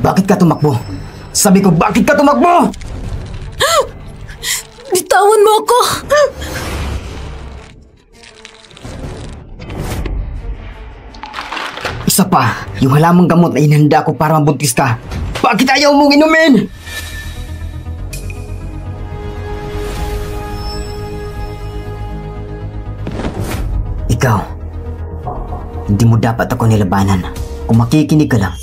Bakit ka tumakbo? Sabi ko, bakit ka tumakbo? Bitawan mo ako! Isa pa, yung halamang gamot na inhanda ko para mabuntis ka. Bakit ayaw mong inumin? Ikaw, hindi mo dapat ako nilabanan. Kung makikinig ka lang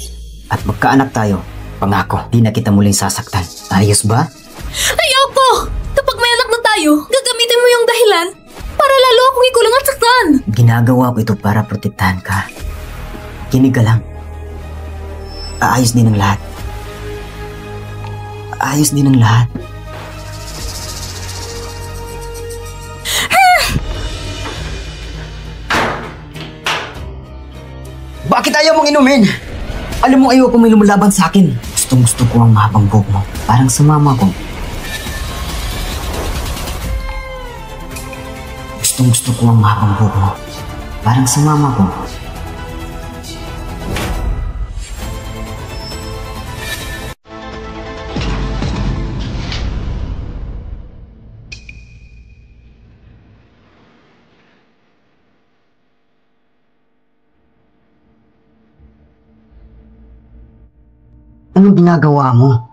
at magkaanak tayo, pangako, di na kita muling sasaktan. Ayos ba? Ayoko! Kapag may anak na tayo, gagamitin mo yung dahilan para lalo akong ikulang at saktan. Ginagawa ko ito para protektahan ka. Kinig ka lang. Aayos din ang lahat. Ayos din ang lahat. Bakit ayaw mong inumin? Alam mo, ayoko may lumalaban sa akin. Gustong-gusto ko ang mahabang buhok mo. Parang sa mama ko. Gustong-gusto ko ang mahabang buhok mo. Parang sa mama ko. Anong ginagawa mo?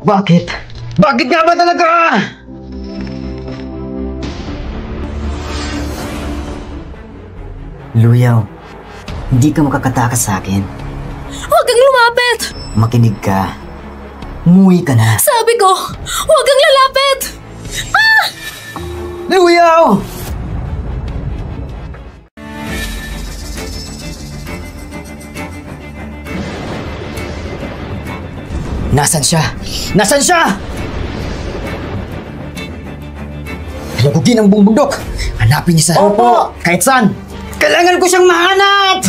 Bakit? Bakit nga ba talaga? Luyaw, hindi ka makakatakas sa akin. Huwag kang lumapit! Makinig ka. Umuwi ka na. Sabi ko, huwag kang lalapit! Ah! Luyaw! Nasaan siya? Nasaan siya? Halagugin ang buong bundok. Hanapin niya sa... Opo! Kahit saan. Kailangan ko siyang mahanap!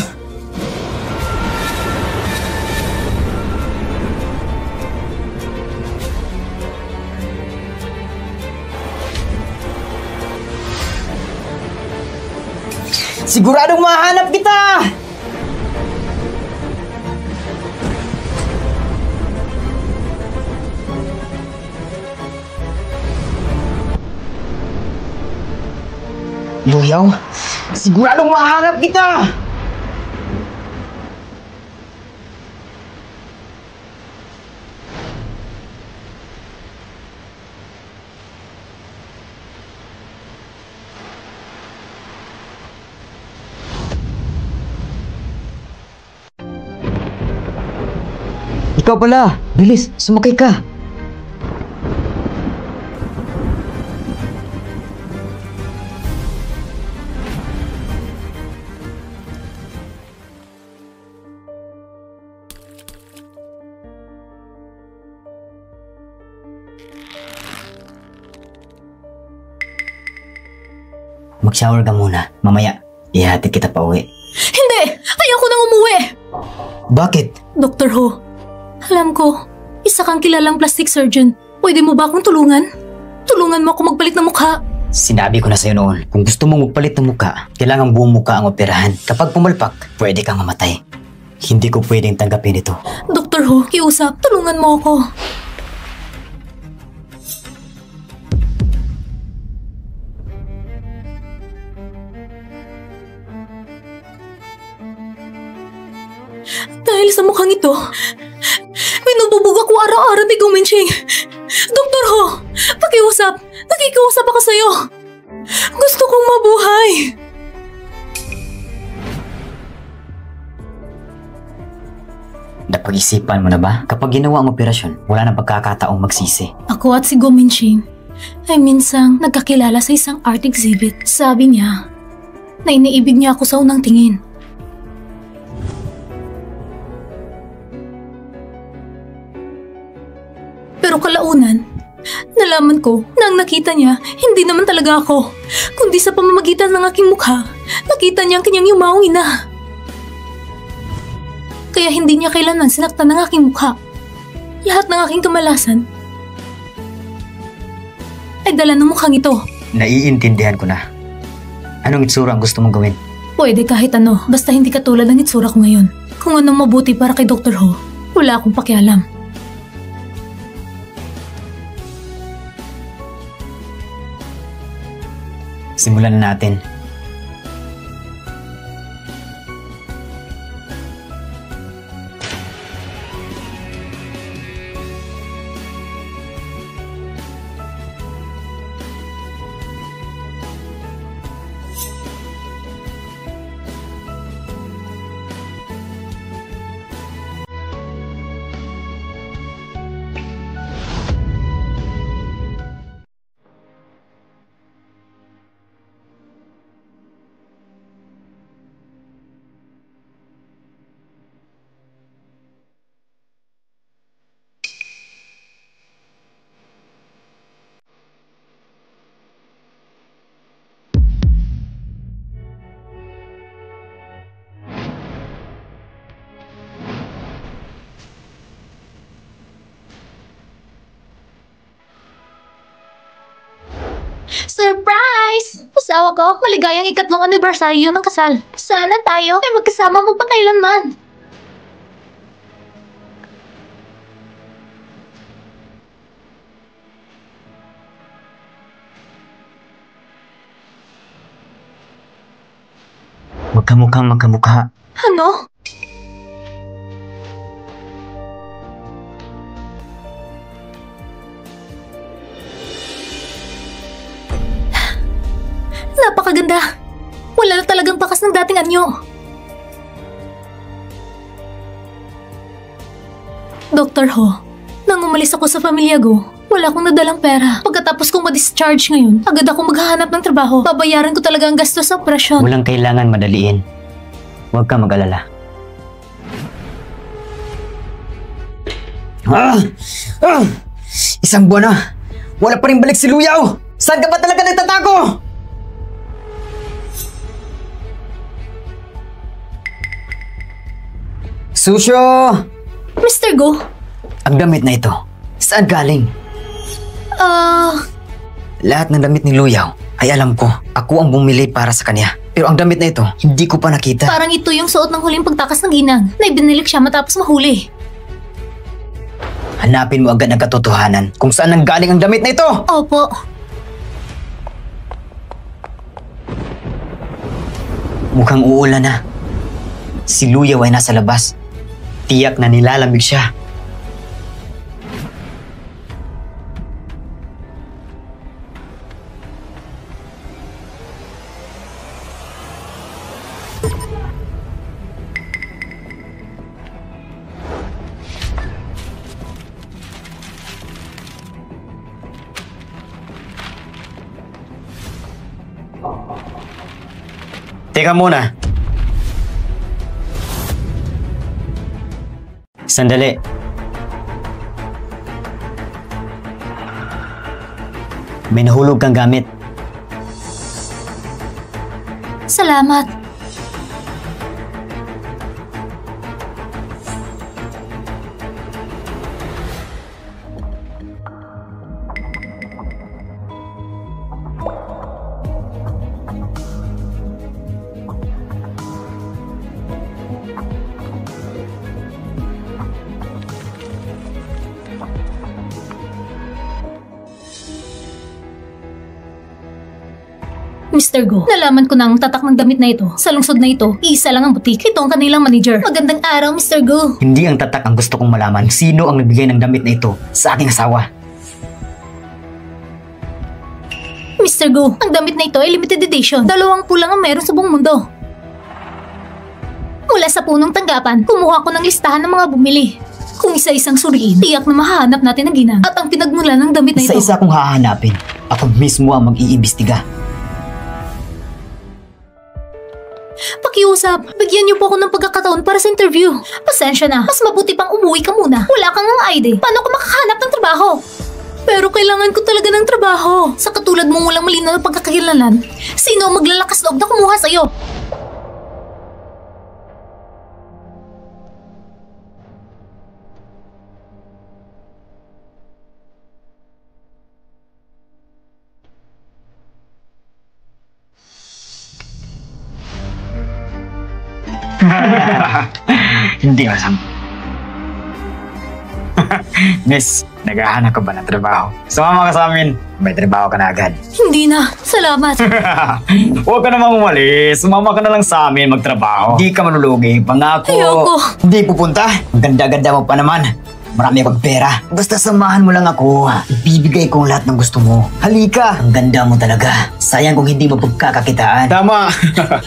Siguradong mahanap kita! Luyaw, siguradong mahanap kita! Ikaw pala! Bilis, sumakay ka! Mag-shower ka muna. Mamaya, ihatid kita pa uwi. Hindi! Ayoko nang umuwi! Bakit? Dr. Ho, alam ko, isa kang kilalang plastic surgeon. Pwede mo ba akong tulungan? Tulungan mo ako magpalit ng mukha. Sinabi ko na sa'yo noon, kung gusto mong magpalit ng mukha, kailangan buong mukha ang operahan. Kapag pumalpak, pwede kang mamatay. Hindi ko pwedeng tanggapin ito. Dr. Ho, kiusap, tulungan mo ako. Dahil sa mukhang ito, binububog ako araw-araw ni Guminching. Dr. Ho, pakiusap, nakikiusap ako sa'yo. Gusto kong mabuhay. Napag-isipan mo na ba? Kapag ginawa ang operasyon, wala nang pagkakataong magsisi. Ako at si Guminching ay minsang nagkakilala sa isang art exhibit. Sabi niya na iniibig niya ako sa unang tingin. Pero kalaunan, nalaman ko na ang nakita niya hindi naman talaga ako, kundi sa pamamagitan ng aking mukha, nakita niya ang kanyang yumaong ina. Kaya hindi niya kailanman sinaktan ng aking mukha. Lahat ng aking kamalasan ay dala ng mukhang ito. Naiintindihan ko na. Anong itsura ang gusto mong gawin? Pwede kahit ano, basta hindi katulad ng itsura ko ngayon. Kung anong mabuti para kay Dr. Ho, wala akong pakialam. Simulan na natin. Surprise! Asawa ko, maligayang ikatlong anibersaryo ng kasal. Sana tayo ay magkasama magpakailanman. Magkamukhang magkamukha. Ano? Napakaganda. Wala na talagang bakas ng dating anyo. Dr. Ho, nang umalis ako sa pamilya ko, wala akong nadalang pera. Pagkatapos kong ma-discharge ngayon, agad akong maghahanap ng trabaho. Babayaran ko talaga ang gastos sa operasyon. Walang kailangan madaliin. Huwag ka mag-alala. Isang buwan na. Wala pa rin balik si Luyaw. Saan ka ba talaga nagtatago? Susyo! Mr. Go? Ang damit na ito, saan galing? Lahat ng damit ni Luyaw ay alam ko. Ako ang bumili para sa kanya. Pero ang damit na ito, hindi ko pa nakita. Parang ito yung suot ng huling pagtakas ng ginang na ibinilik siya matapos mahuli. Hanapin mo agad ang katotohanan kung saan nanggaling ang damit na ito! Opo. Mukhang uulan na. Si Luyaw ay nasa labas. Tiyak na nilalamig siya. Teka muna. Sandali. May nahulog kang gamit. Salamat. Mr. Go, nalaman ko na ang tatak ng damit na ito. Sa lungsod na ito, isa lang ang butik. Ito ang kanilang manager. Magandang araw, Mr. Go. Hindi ang tatak ang gusto kong malaman. Sino ang nagbigay ng damit na ito sa aking asawa? Mr. Go, ang damit na ito ay limited edition. 2 pulang ang meron sa buong mundo. Mula sa punong tanggapan, kumuha ko ng listahan ng mga bumili. Kung isa-isang suriin, tiyak na mahahanap natin ang ginang at ang pinagmulan ng damit na ito. Isa-isa kong hahanapin. Ako mismo ang mag-iimbestiga. Pakiusap, bigyan niyo po ako ng pagkakataon para sa interview. Pasensya na, mas mabuti pang umuwi ka muna. Wala kang ang ID. Paano ko makakahanap ng trabaho? Pero kailangan ko talaga ng trabaho. Sa katulad mong walang malinaw na pagkakakilanlan, sino ang maglalakas loob na kumuha sa'yo? Hindi masama. Miss, naghahanap ka ba ng trabaho? Sumama ka sa amin. May trabaho ka na agad. Hindi na. Salamat. Huwag ka namang umalis. Sumama ka na lang sa amin magtrabaho. Hindi ka malulugi. Pangako. Ayoko. Hindi pupunta. Ang ganda-ganda mo pa naman. Marami akong pera. Basta samahan mo lang ako. Ibibigay ko ang lahat ng gusto mo. Halika. Ang ganda mo talaga. Sayang kung hindi mo pagkakakitaan. Tama.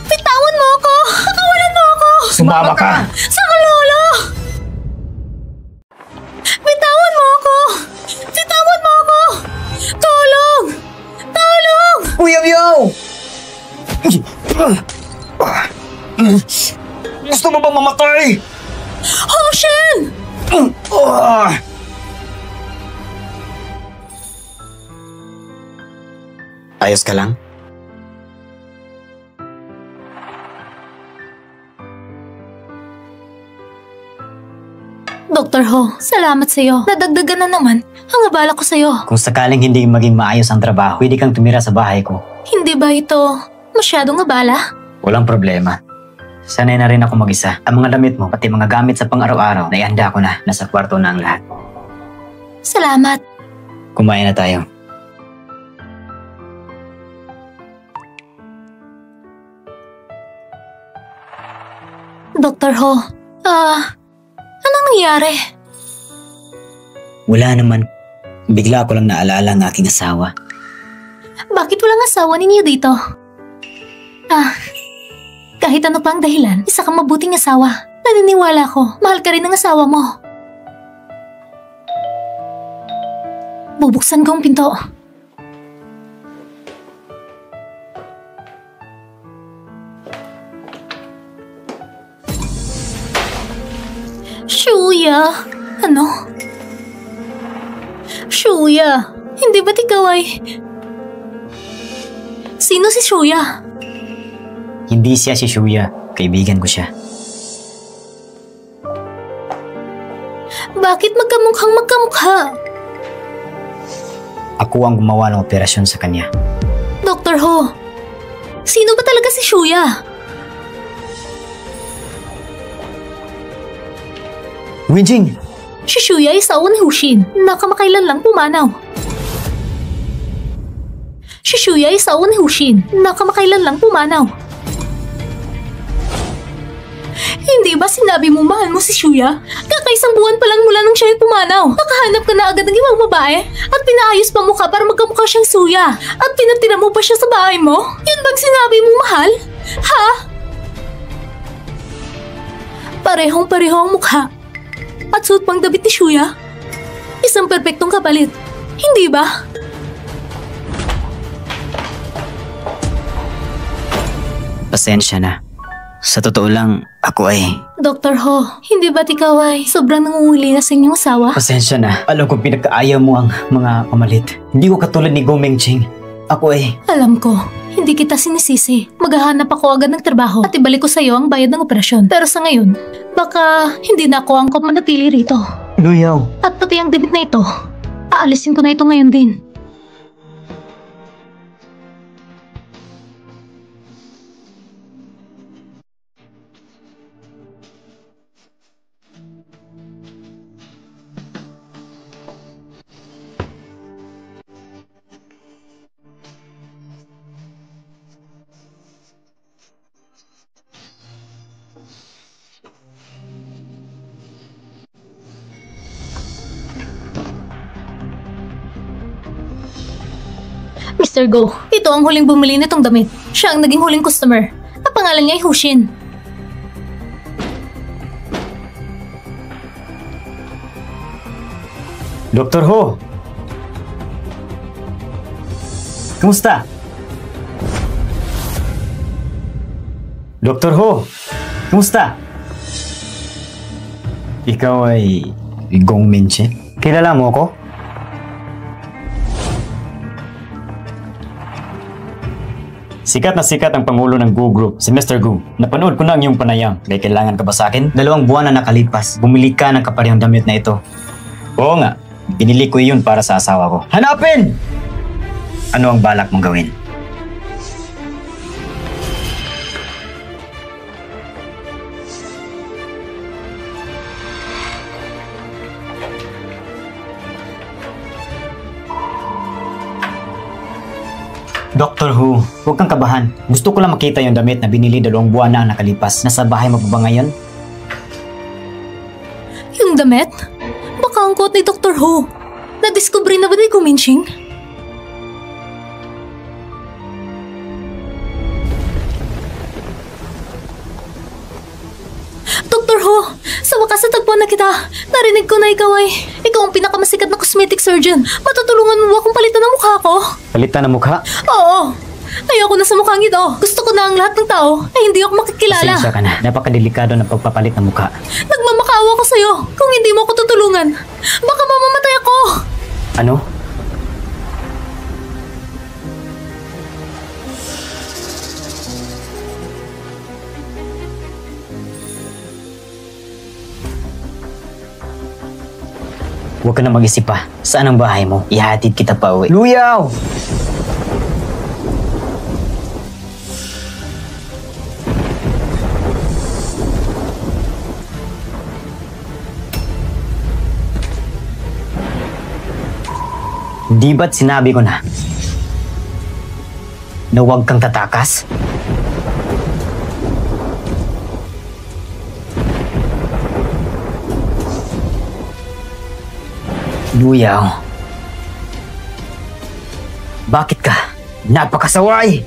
Bitawan mo ako. Pakawalan mo ako. Sumama ka. Saka lolo. Bitawan mo ako. Bitawan mo ako. Tulong. Tulong. Uyaw-yaw! Gusto mo bang mamatay? Hoshin! Ayos ka lang? Dr. Ho, salamat sa'yo. Nadagdagan na naman ang abala ko sa'yo. Kung sakaling hindi maging maayos ang trabaho, pwede kang tumira sa bahay ko. Hindi ba ito masyadong abala? Walang problema. Sanay na rin ako mag-isa. Ang mga damit mo, pati mga gamit sa pang-araw-araw, naihanda ko na. Nasa kwarto na ang lahat. Salamat. Kumain na tayo. Dr. Ho, anong nangyari? Wala naman. Bigla ko lang naalala ang aking asawa. Bakit walang asawa ninyo dito? Kahit ano pa ang dahilan, isa kang mabuting asawa. Naniniwala ko, mahal ka rin ng asawa mo. Bubuksan ko ang pinto. Shuya! Ano? Shuya! Hindi ba't ikaw ay... Sino si Shuya? Hindi siya si Shuya. Kaibigan ko siya. Bakit magkamukhang magkamukha? Ako ang gumawa ng operasyon sa kanya. Dr. Ho, sino ba talaga si Shuya? Winjing! Si Shuya ay asawa ni Hushin na kamakailan lang pumanaw. Si Shuya ay asawa ni Hushin na kamakailan lang pumanaw. Hindi ba sinabi mo mahal mo si Shuya? Kakaisang buwan pa lang mula nung siya ay pumanaw. Nakahanap ka na agad ng ibang babae at pinaayos pa mukha para magkamukha siyang Shuya. At pinatira mo pa siya sa bahay mo? Yun bang sinabi mo mahal? Ha? Parehong-pareho ang mukha. At suot pang damit ni Shuya. Isang perpektong kapalit. Hindi ba? Pasensya na. Sa totoo lang, ako ay... Dr. Ho, hindi ba't ikaw ay sobrang nangunguli na sa inyong asawa? Pasensya na. Alam ko pinagkaayaw mo ang mga pamalit. Hindi ko katulad ni Go Mengching. Ako ay... Alam ko, hindi kita sinisisi. Maghahanap ako agad ng trabaho at ibalik ko sa iyo ang bayad ng operasyon. Pero sa ngayon, baka hindi na ako ang manatili rito. Luyaw. At pati ang damit na ito, aalisin ko na ito ngayon din. Mr. Go, ito ang huling bumili nitong damit. Siya ang naging huling customer. Ang pangalan niya ay Hushin. Dr. Ho! Kumusta? Dr. Ho! Kumusta? Ikaw ay Gong Minche? Kilala mo ako? Sikat na sikat ang pangulo ng Gu Group, si Mr. Gu. Napanood ko na ang iyong panayam. May kailangan ka ba sa akin? 2 buwan na nakalipas. Bumili ka ng kaparehong damit na ito. Oo nga, binili ko iyon para sa asawa ko. Hanapin! Ano ang balak mong gawin? Dr. Who, huwag kang kabahan. Gusto ko lang makita yung damit na binili 2 buwan na ang nakalipas. Nasa bahay mo pa ba ngayon? Yung damit? Baka ang quote ni Dr. Who. Nadiskubre na ba ni Guminching? Dr. Who, sa wakas natagpuan na kita. Narinig ko na ikaw ang pinakamasikat na cosmetic surgeon. Matutulungan mo ba akong palitan ang mukha ko? Palitan ng mukha? Oo. Ayoko na sa mukhang ito. Gusto ko na ang lahat ng tao ay hindi ako makikilala. Pasensya ka na. Napakadelikado ng pagpapalit ng mukha. Nagmamakaawa ko sa'yo. Kung hindi mo ako tutulungan, baka mamamatay ako. Ano? Huwag ka na mag-isip pa. Saan ang bahay mo? Ihatid kita pa uwi. Luyaw! Di ba't sinabi ko na huwag kang tatakas? Luyaw. Bakit ka? Napakasaway!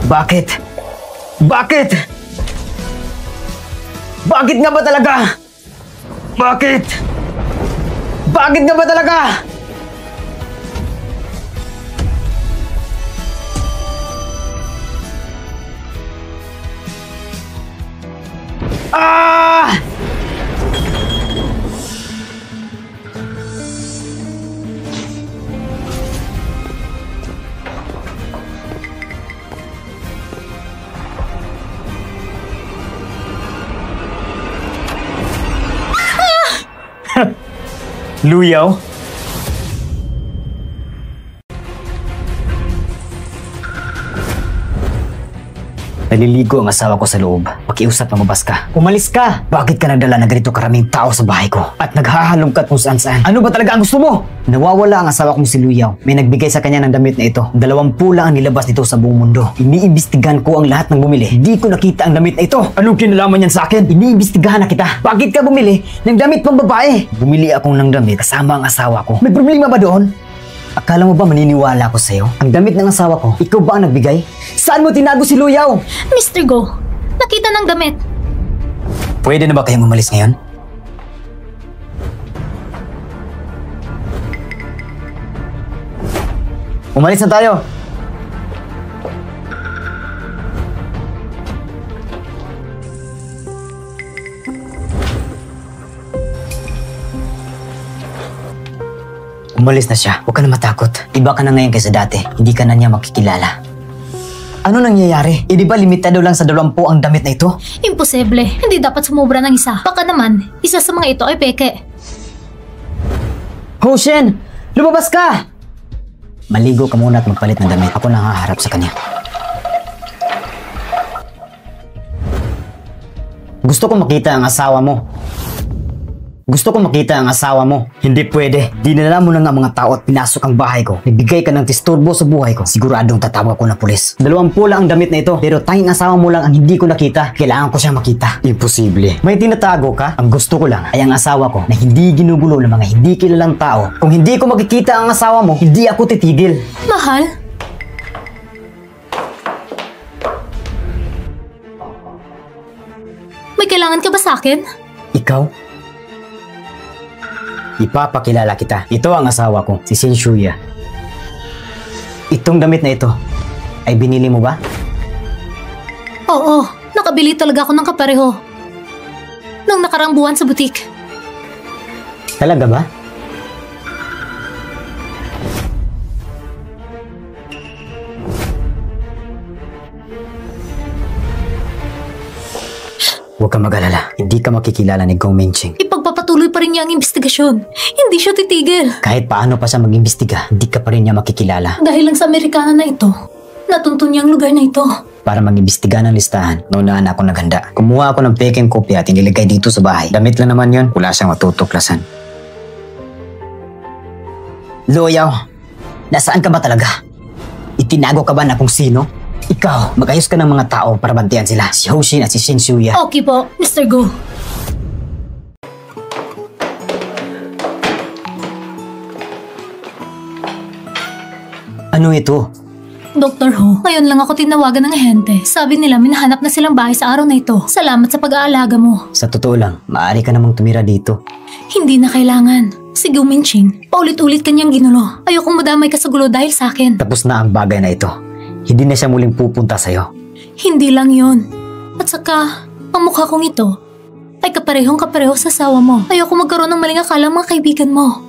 Bakit? Bakit? Bakit nga ba talaga? Bakit? Bakit nga ba talaga? Ah! Luyaw? Naliligo ang asawa ko sa loob. Pakiusap na mabas ka. Umalis ka! Bakit ka nagdala na ganito karaming tao sa bahay ko? At naghahalongkat kung saan-saan? Ano ba talaga ang gusto mo? Nawawala ang asawa kong si Luyaw. May nagbigay sa kanya ng damit na ito. 20 lang ang nilabas nito sa buong mundo. Iniimbestigahan ko ang lahat ng bumili. Hindi ko nakita ang damit na ito. Anong kinalaman yan sa akin? Iniimbestigahan na kita. Bakit ka bumili ng damit pang babae? Bumili akong ng damit kasama ang asawa ko. May problema ba doon? Akala mo ba maniniwala ko sa'yo? Ang damit ng asawa ko, ikaw ba ang nagbigay? Saan mo tinago si Luyaw? Mr. Go, nakita ng damit. Pwede na ba kayong umalis ngayon? Umalis na tayo! Umalis na siya. Huwag ka na matakot. Iba ka na ngayon kaysa dati. Hindi ka na niya makikilala. Ano nangyayari? Di ba limitado lang sa 20 ang damit na ito? Imposible. Hindi dapat sumobra ng isa. Baka naman, isa sa mga ito ay peke. Hoshin! Lumabas ka! Maligo ka muna at magpalit ng damit. Ako nang haharap sa kanya. Gusto ko makita ang asawa mo. Gusto ko makita ang asawa mo. Hindi pwede. Dinala mo na nga mga tao at pinasok ang bahay ko. Nagbigay ka ng disturbo sa buhay ko. Siguradong tatawag ko na pulis. 20 lang ang damit na ito. Pero tanging asawa mo lang ang hindi ko nakita. Kailangan ko siyang makita. Imposible. May tinatago ka? Ang gusto ko lang ay ang asawa ko na hindi ginugulo ng mga hindi kilalang tao. Kung hindi ko makikita ang asawa mo, hindi ako titigil. Mahal? May kailangan ka ba sa akin? Ikaw? Ipapakilala kita. Ito ang asawa ko, si Senshuya. Itong damit na ito, ay binili mo ba? Oo, nakabili talaga ako ng kapareho. Nung nakarang buwan sa butik. Talaga ba? Huwag kang mag-alala. Hindi ka makikilala ni Gong Mingching. Ipagpapatuloy pa rin niya ang investigasyon. Hindi siya titigil. Kahit paano pa siya mag-imbestiga, hindi ka pa rin niya makikilala. Dahil lang sa Amerikana na ito, natuntun niya ang lugar na ito. Para mag-imbestiga ng listahan, naunaan ako naghanda. Kumuha ako ng peking kopya at inilagay dito sa bahay. Damit lang naman yon, wala siyang matutuklasan. Loyaw, nasaan ka ba talaga? Itinago ka ba na kung sino? Ikaw, mag-ayos ka ng mga tao para bantayan sila. Si Hoshin at si Shinsuya. Okay po, Mr. Go. Ano ito? Dr. Ho, ngayon lang ako tinawagan ng ahente. Sabi nila minahanap na silang bahay sa araw na ito. Salamat sa pag-aalaga mo. Sa totoo lang, maaari ka namang tumira dito. Hindi na kailangan. Si Gu Minching, paulit-ulit kanyang ginulo. Ayokong madamay ka sa gulo dahil sa akin. Tapos na ang bagay na ito. Hindi na siya muling pupunta sa'yo. Hindi lang yon. At saka, ang mukha kong ito ay kapareho sa asawa mo. Ayoko magkaroon ng maling akala mga kaibigan mo.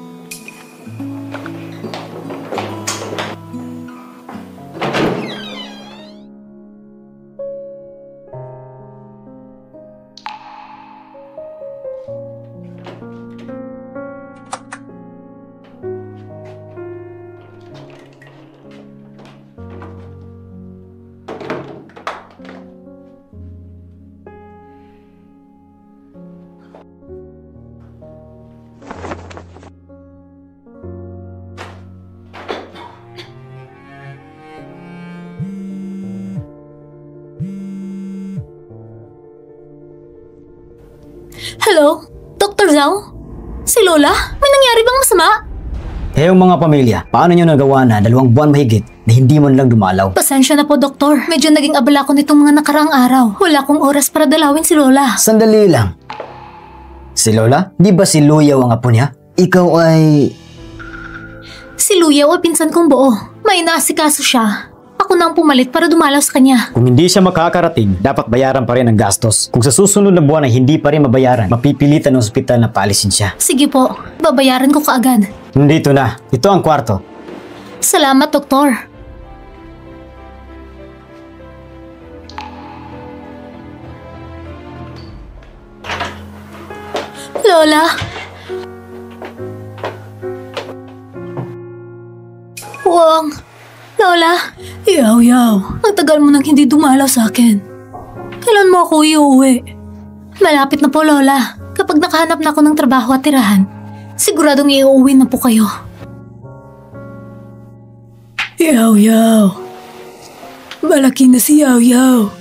Hello? Dr. Zhao? Si Lola? May nangyari bang masama? Yung mga pamilya, paano nyo nagawa na 2 buwan mahigit na hindi man lang dumalaw? Pasensya na po, Doktor. Medyo naging abala ko nitong mga nakaraang araw. Wala akong oras para dalawin si Lola. Sandali lang. Si Lola? Di ba si Luyaw ang apo niya? Ikaw ay... Si Luyaw ay pinsan kong buo. May naasikaso siya. Ako na ang pumalit para dumalaw sa kanya. Kung hindi siya makakarating, dapat bayaran pa rin ang gastos. Kung sa susunod na buwan ay hindi pa rin mabayaran, mapipilitan ng ospital na paalisin siya. Sige po, babayaran ko kaagad. Nandito na. Ito ang kwarto. Salamat, Doktor. Lola. Wong. Lola. Yaw. Ang tagal mo nang hindi dumalaw sa akin. Kailan mo ako iuwi? Malapit na po, Lola. Kapag nakahanap na ako ng trabaho at tirahan, siguradong iuwi na po kayo. Yaw. Malaki na si Yaw.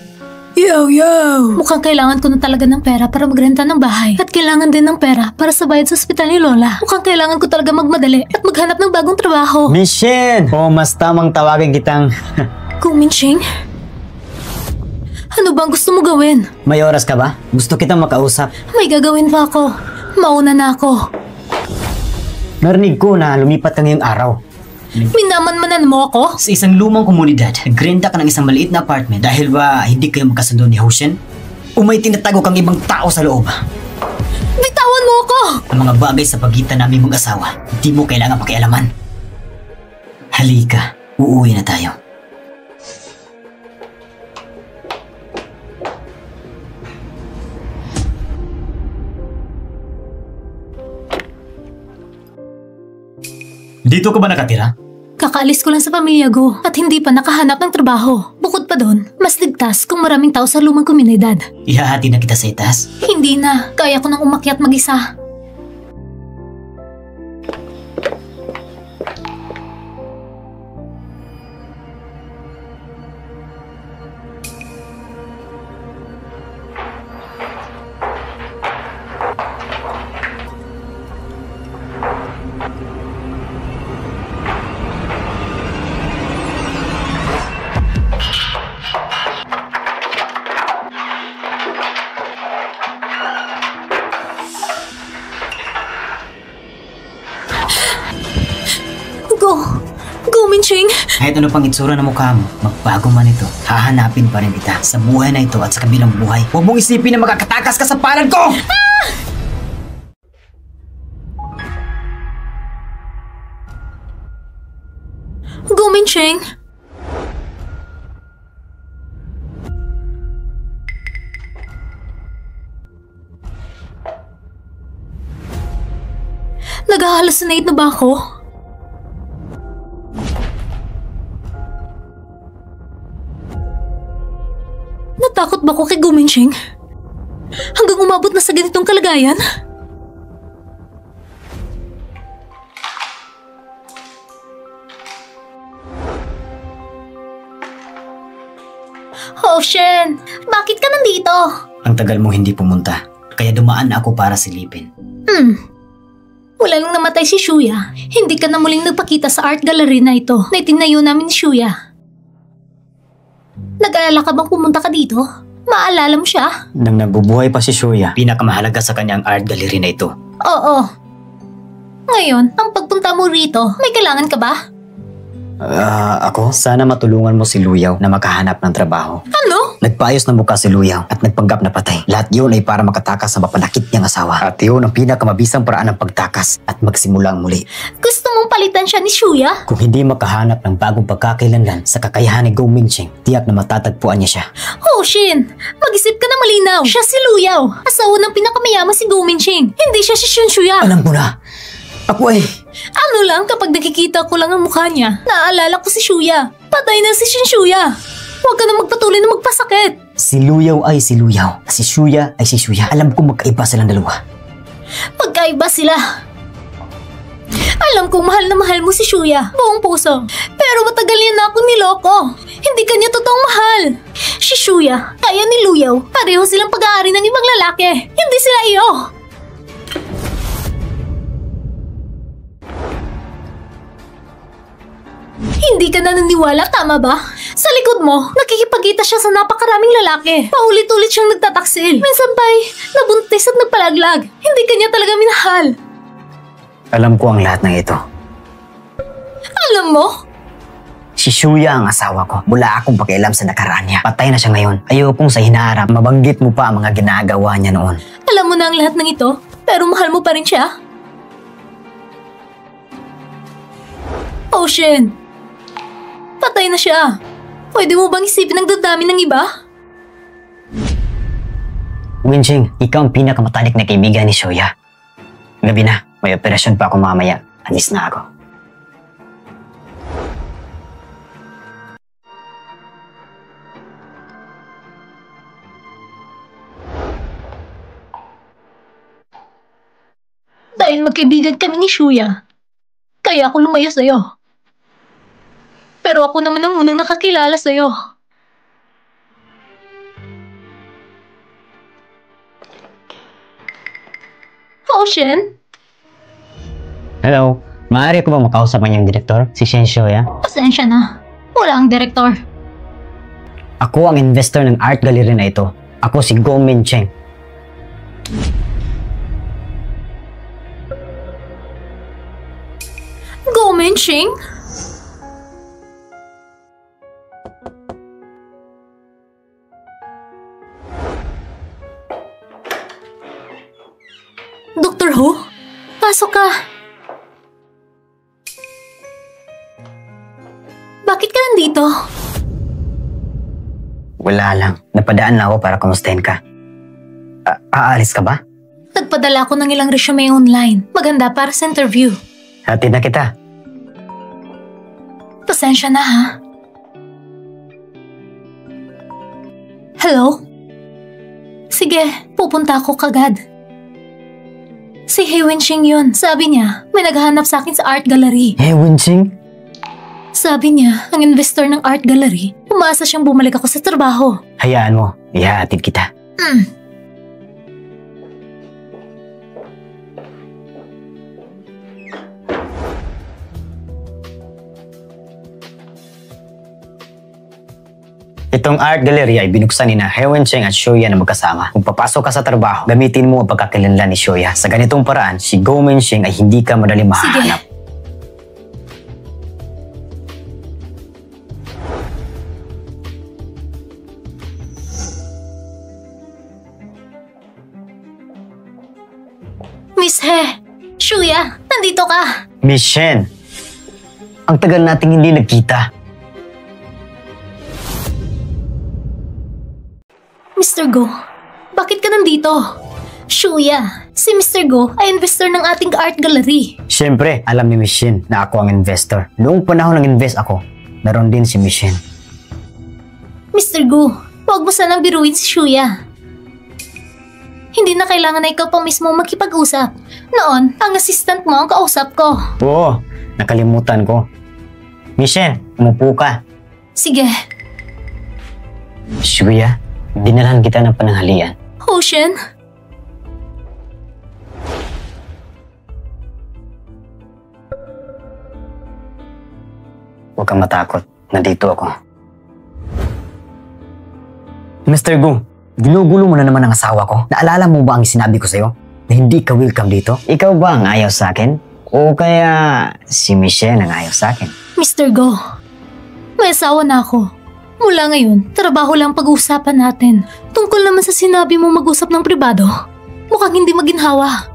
Mukhang kailangan ko na talaga ng pera para magrenta ng bahay. At kailangan din ng pera para sa bayad sa ospital ni Lola. Mukhang kailangan ko talaga magmadali at maghanap ng bagong trabaho. Michelle! O mas tamang tawagin kitang... Kung Minching? Ano bang gusto mo gawin? May oras ka ba? Gusto kitang makausap. May gagawin pa ako. Mauna na ako. Narinig ko na lumipat ka ngayong araw. Minamanmanan mo ako? Sa isang lumang komunidad, nagrenta ka ng isang maliit na apartment dahil ba hindi kayo magkasundo ni Hoshin? O may tinatago kang ibang tao sa loob? Bitawan mo ako! Ang mga bagay sa pagitan namin mag-asawa, hindi mo kailangan pakialaman. Halika, uuwi na tayo. Dito ka ba nakatira? Kakaalis ko lang sa pamilya ko at hindi pa nakahanap ng trabaho. Bukod pa doon, mas ligtas kung maraming tao sa lumang komunidad. Ihahati na kita sa itaas. Hindi na, kaya ko nang umakyat mag-isa. Go, Minching! Kahit ano pang itsura ng mukha mo, magbago man ito, hahanapin pa rin kita sa buhay na ito at sa kabilang buhay. Huwag mong isipin na makakatakas ka sa palad ko! Go, Minching! Nag-hallucinate na ba ako? Natakot ba ko kay Gu Minching? Hanggang umabot na sa ganitong kalagayan? Oh, Shen! Bakit ka nandito? Ang tagal mo hindi pumunta, kaya dumaan na ako para silipin. Wala nang namatay si Shuya. Hindi ka na muling nagpakita sa art gallery na ito na itinayo namin ni Shuya. Nag-alala ka bang pumunta ka dito? Maalala mo siya? Nang nabubuhay pa si Shuya, pinakamahalaga sa kanyang art gallery na ito. Oo. Ngayon, ang pagpunta mo rito, may kailangan ka ba? Ako? Sana matulungan mo si Luyaw na makahanap ng trabaho. Ano? Nagpaayos ng mukha si Luyaw at nagpanggap na patay. Lahat yun ay para makatakas sa mapanakit niyang asawa. At yun ang pinakamabisang paraan ng pagtakas at magsimulang muli. Gusto mong palitan siya ni Shuya? Kung hindi makahanap ng bagong pagkakailanlan sa kakayahan ni Go Mingching, tiyak na matatagpuan niya siya. Oh, Shin! Mag-isip ka na malinaw. Siya si Luyaw. Asawa ng pinakamayaman si Go Mingching. Hindi siya si Shin Shuya. Alam ko na. Ako ay... Ano lang kapag nakikita ko lang ang mukha niya, naaalala ko si Shuya. Patay na si Shin Shuya. Huwag ka na magpatuloy na magpasakit. Si Luyaw ay si Luyaw. Si Shuya ay si Shuya. Alam ko magkaiba silang dalawa. Magkaiba sila. Alam kong mahal na mahal mo si Shuya, buong puso. Pero matagal niya na ako niloko. Hindi kanya totoong mahal. Si Shuya, kaya ni Luyaw, pareho silang pag-aari ng ibang lalaki. Hindi sila iyo. Hindi ka naniniwala, tama ba? Sa likod mo, nakikipagkita siya sa napakaraming lalaki. Paulit-ulit siyang nagtataksil. Minsan pa'y nabuntis at nagpalaglag. Hindi kanya talaga minahal. Alam ko ang lahat ng ito. Alam mo? Si Shuya ang asawa ko. Wala akong pakialam sa nakaraan niya. Patay na siya ngayon. Ayokong sa hinaharap, mabanggit mo pa ang mga ginagawa niya noon. Alam mo na ang lahat ng ito, pero mahal mo pa rin siya? Ocean! Patay na siya. Pwede mo bang isipin ang dadami ng iba? Winching, ikaw ang pinakamatalik na kaibigan ni Shuya. Gabi na, may operasyon pa ako mamaya. Alis na ako. Dahil magkaibigan kami ni Shuya, kaya ako lumayo sa'yo. Pero ako naman ang unang nakakilala sa'yo. Ocean? Hello, maaari ko ba makausap ang iyong direktor, si Shen Shuya? Pasensya na. Wala ang direktor. Ako ang investor ng art gallery na ito. Ako si Go Mingching. Go Mingching? Dr. Hu? Pasok ka. Bakit ka nandito? Wala lang. Napadaan na ako para kumustahin ka. Aalis ka ba? Nagpadala ako ng ilang resume online. Maganda para sa interview. Hatid na kita. Pasensya na ha. Hello? Sige, pupunta ako kagad. Si He Wenxing yun. Sabi niya, may naghahanap sa akin sa art gallery. Hey, Winching? Sabi niya, ang investor ng art gallery, umaasa siyang bumalik ako sa trabaho. Hayaan mo. Ihahatid kita. Itong art gallery ay binuksan ni na He Wenxing at Shuya na magkasama. Kung papasok ka sa trabaho, gamitin mo ang pagkakakilanlan ni Shuya. Sa ganitong paraan, si Go Mingching ay hindi ka madali mahahanap. Miss He, Shuya, nandito ka. Miss Shen, ang tagal nating hindi nagkita. Mr. Go, bakit ka nandito? Shuya, si Mr. Go ay investor ng ating art gallery. Siyempre, alam ni Miss Shen na ako ang investor. Noong panahon nag-invest ako, naroon din si Miss Shen. Mr. Go, huwag mo sanang biruin si Shuya. Hindi na kailangan na ikaw pa mismo makipag-usap. Noon, ang assistant mo ang kausap ko. Oo, nakalimutan ko. Miss Shen, umupo ka. Sige. Shuya, dinalhan kita ng pananghalian. Hoshin? Huwag kang matakot. Nandito ako. Mr. Gu, ginugulo mo na naman ang asawa ko. Naalala mo ba ang sinabi ko sa'yo? Na hindi ka welcome dito? Ikaw ba ang ayaw sa akin? O kaya si Michelle ang ayaw sa akin? Mr. Go, may asawa na ako. Mula ngayon, trabaho lang pag-uusapan natin. Tungkol naman sa sinabi mo mag-usap ng pribado, mukhang hindi maginhawa.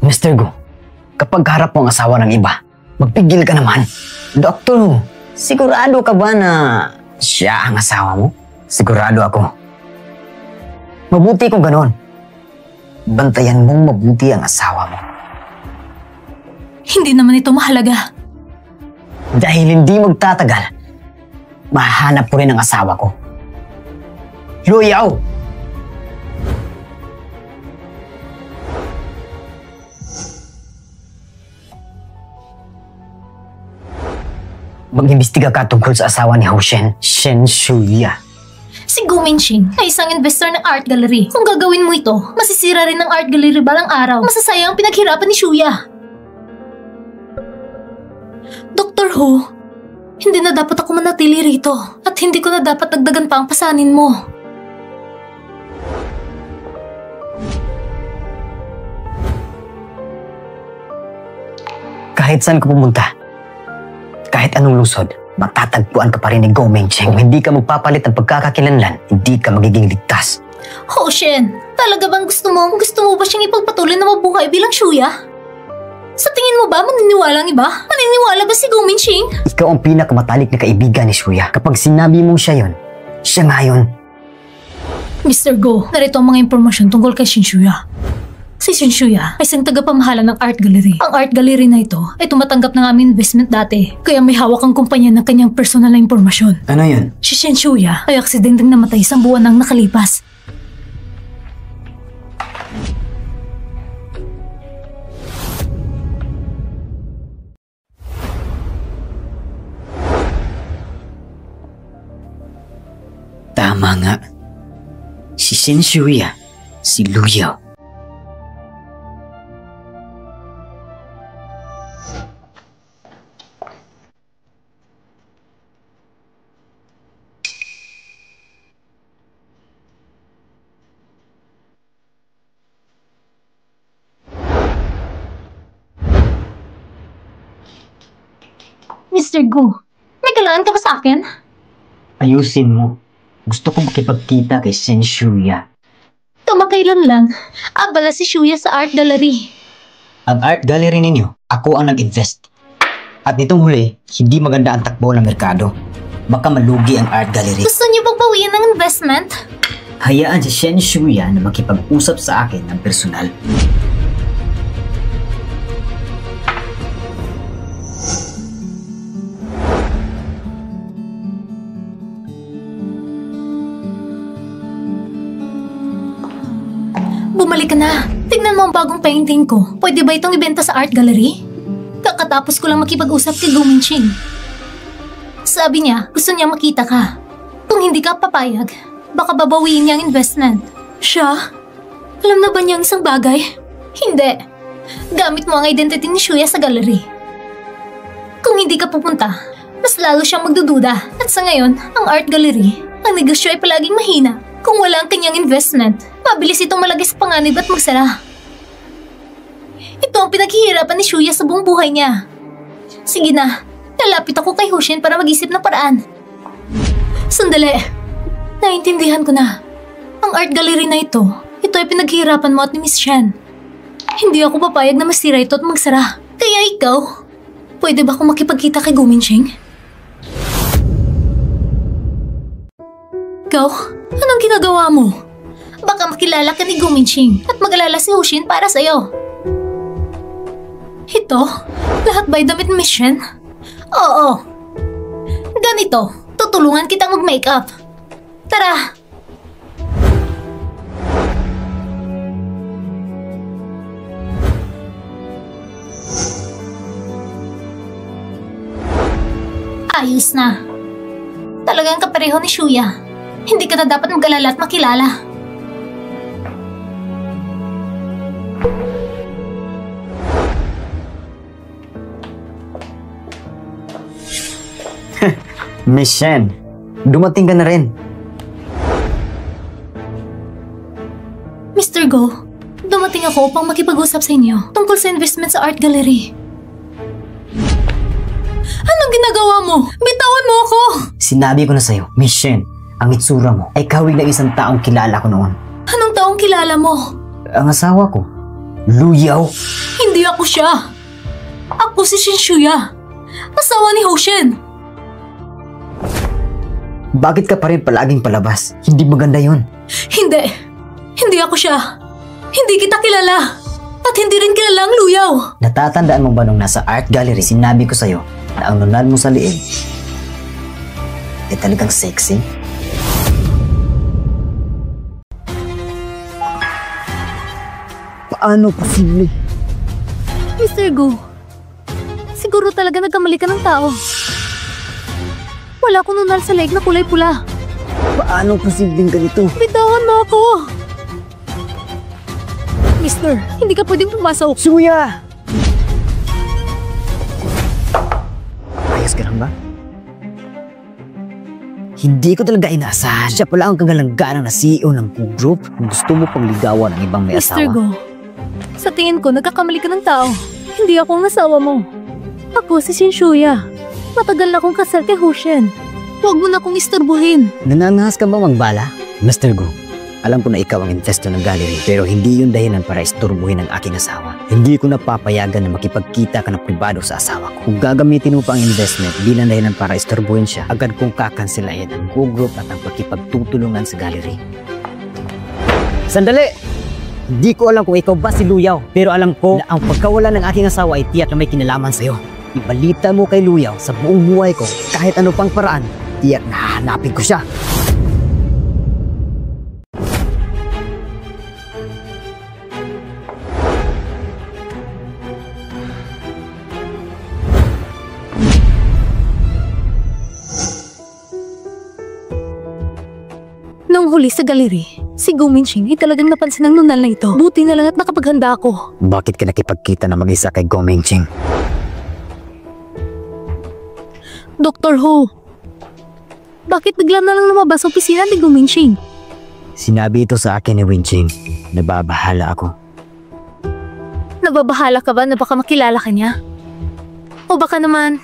Mr. Gu, kapag harap mo ang asawa ng iba, magpigil ka naman. Doktor, sigurado ka ba na siya ang asawa mo? Sigurado ako. Mabuti kung ganon. Bantayan mong mabuti ang asawa mo. Hindi naman ito mahalaga. Dahil hindi magtatagal, mahanap ko rin ang asawa ko. Luyaw! Mag-imbestiga ka tungkol sa asawa ni Hoshin, Shen Shuya. Si Gu Mingxing ay isang investor ng art gallery. Kung gagawin mo ito, masisira rin ng art gallery balang araw. Masasayang ang pinaghirapan ni Shuya. Dr. Hu, hindi na dapat ako manatili rito at hindi ko na dapat dagdagan pa ang pasanin mo. Kahit saan ka pumunta, kahit anong lungsod, matatagpuan ka pa rin ni Go Mingxing. Kung hindi ka magpapalit ng pagkakakilanlan, hindi ka magiging ligtas. Hoshin, talaga bang gusto mo ba siyang ipagpatuloy na mabuhay bilang Shuya? Sa tingin mo ba maniniwala ang iba? Maniniwala ba si Go Mingxing? Ikaw ang pinakamatalik na kaibigan ni Shuya. Kapag sinabi mo siya yon, siya nga yun. Mr. Go, narito ang mga impormasyon tungkol kay Shuya. Si Shuya ay isang tagapamahala ng art gallery. Ang art gallery na ito ay tumatanggap ng aming investment dati. Kaya may hawak ang kumpanya ng kanyang personal na impormasyon. Ano yun? Si Shuya ay aksidenteng namatay isang buwan nang nakalipas. Tama nga. Si Shen Shuya, si Luyaw. Mr. Gu, may kailangan ka ba sa akin? Ayusin mo. Gusto kong makipagkita kay Shen Shuya. Kamakailan lang, abala si Shuya sa art gallery. Ang art gallery ninyo, ako ang nag-invest. At nitong huli, hindi maganda ang takbo ng merkado. Baka malugi ang art gallery. Gusto niyo pagbawian ng investment? Hayaan si Shen Shuya na makipag-usap sa akin ng personal. Bumalik ka na. Tignan mo ang bagong painting ko. Pwede ba itong ibenta sa art gallery? Kakatapos ko lang makipag-usap kay Gu Mingxing. Sabi niya, gusto niya makita ka. Kung hindi ka papayag, baka babawiin niya ang investment. Siya? Alam na ba niya ang isang bagay? Hindi. Gamit mo ang identity ni Shuya sa gallery. Kung hindi ka pupunta, mas lalo siyang magdududa. At sa ngayon, ang art gallery, ang negosyo ay palaging mahina. Kung wala ang kanyang investment, mabilis itong malagay sa panganib at magsara. Ito ang pinaghihirapan ni Shuya sa buong buhay niya. Sige na, lalapit ako kay Hoshin para mag-isip ng paraan. Sandali, naiintindihan ko na. Ang art gallery na ito ay pinaghihirapan mo at ni Miss Shen. Hindi ako papayag na masira ito at magsara. Kaya ikaw, pwede ba akong makipagkita kay Gu Mingxing? Ikaw, anong ginagawa mo? Baka makilala ka ni Gu Mingxing at mag-alala si Hoshin para sa'yo. Ito? Lahat ba'y damit ni Miss Shen? Oo. Ganito, tutulungan kitang mag-makeup. Tara! Ayos na. Talagang kapareho ni Shuya. Hindi ka na dapat mag-alala at makilala. Miss Shen, dumating ka na rin. Mr. Go, dumating ako upang makipag-usap sa inyo tungkol sa investment sa art gallery. Anong ginagawa mo? Bitawan mo ako! Sinabi ko na sa'yo, Miss Shen, ang itsura mo ay kawig ng isang taong kilala ko noon. Anong taong kilala mo? Ang asawa ko, Luyaw. Hindi ako siya. Ako si Shuya, asawa ni Hoshen. Bakit ka pa rin palaging palabas? Hindi maganda yun. Hindi. Hindi ako siya. Hindi kita kilala. At hindi rin kilala ang Luyaw. Natatandaan mo ba nung nasa art gallery sinabi ko sa'yo na ang nunal mo sa liig ay talagang sexy? Paano posible? Mr. Go, siguro talaga nagkamali ka ng tao. Wala akong nunal sa leg na kulay pula. Paano posibleng ganito? Bitawan mo ako! Mister, hindi ka pwedeng pumasok. Shuya! Ayos ka lang ba? Hindi ko talaga inaasahan. Siya pala ang kagalanganang na CEO ng Go Group kung gusto mo pang ligawan ng ibang may Mr. asawa. Go, sa tingin ko nagkakamali ka ng tao. Hindi ako ang asawa mo. Ako si Shuya. Matagal na akong kasal kay Hoshen. Huwag mo na akong istorbohin. Nananahas ka ba magbala? Mr. Go, alam ko na ikaw ang investor ng gallery pero hindi yun dahilan para istorbohin ang aking asawa. Hindi ko napapayagan na makipagkita ka ng pribado sa asawa ko. Kung gagamitin mo pa ang investment bilang dahilan para istorbohin siya, agad kong kakanselahin ang Go Group at ang pakipagtutulungan sa gallery. Sandali! Hindi ko alam kung ikaw ba si Luyaw pero alam ko na ang pagkawala ng aking asawa ay tiyak na may kinalaman sa'yo. Ibalita mo kay Luyaw sa buong buhay ko kahit ano pang paraan, tiyak na hahanapin ko siya. Nung huli sa galeri, si Go Minxing ay talagang napansin ang nunal na ito. Buti na lang at nakapaghanda ako. Bakit ka nakipagkita na mag-isa kay Go Minxing? Dr. Ho, bakit bigla na lang lumabas sa opisina ni Go Minxing? Sinabi ito sa akin ni Winching. Nababahala ako. Nababahala ka ba na baka makilala ka niya? O baka naman,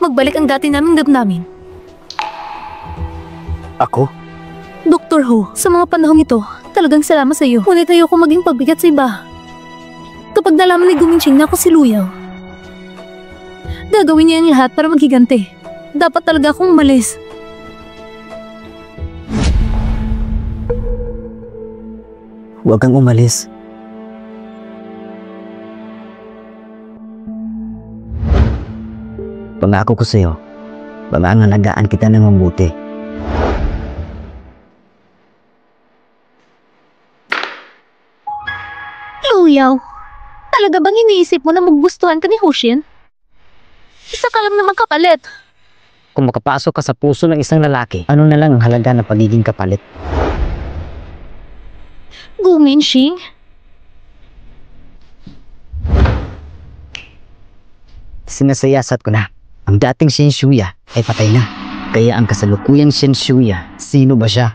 magbalik ang dati naming damdamin? Ako? Dr. Ho, sa mga panahong ito, talagang salamat sa iyo. Ngunit ayoko maging pabigat sa iba. Kapag nalaman ni Go Minxing na ako si Luyaw, gagawin niya ang lahat para maghigante. Dapat talaga akong umalis. Huwag kang umalis. Pangako ko sa'yo, pangangalagaan kita ng mabuti. Luyaw, talaga bang iniisip mo na magustuhan ka ni Hoshin? Isa ka lang naman kapalit. Kung makapasok ka sa puso ng isang lalaki, ano na lang ang halaga ng pagiging kapalit? Go Minxing? Sinasayasat ko na. Ang dating Shen Shuya ay patay na. Kaya ang kasalukuyang Shen Shuya, sino ba siya?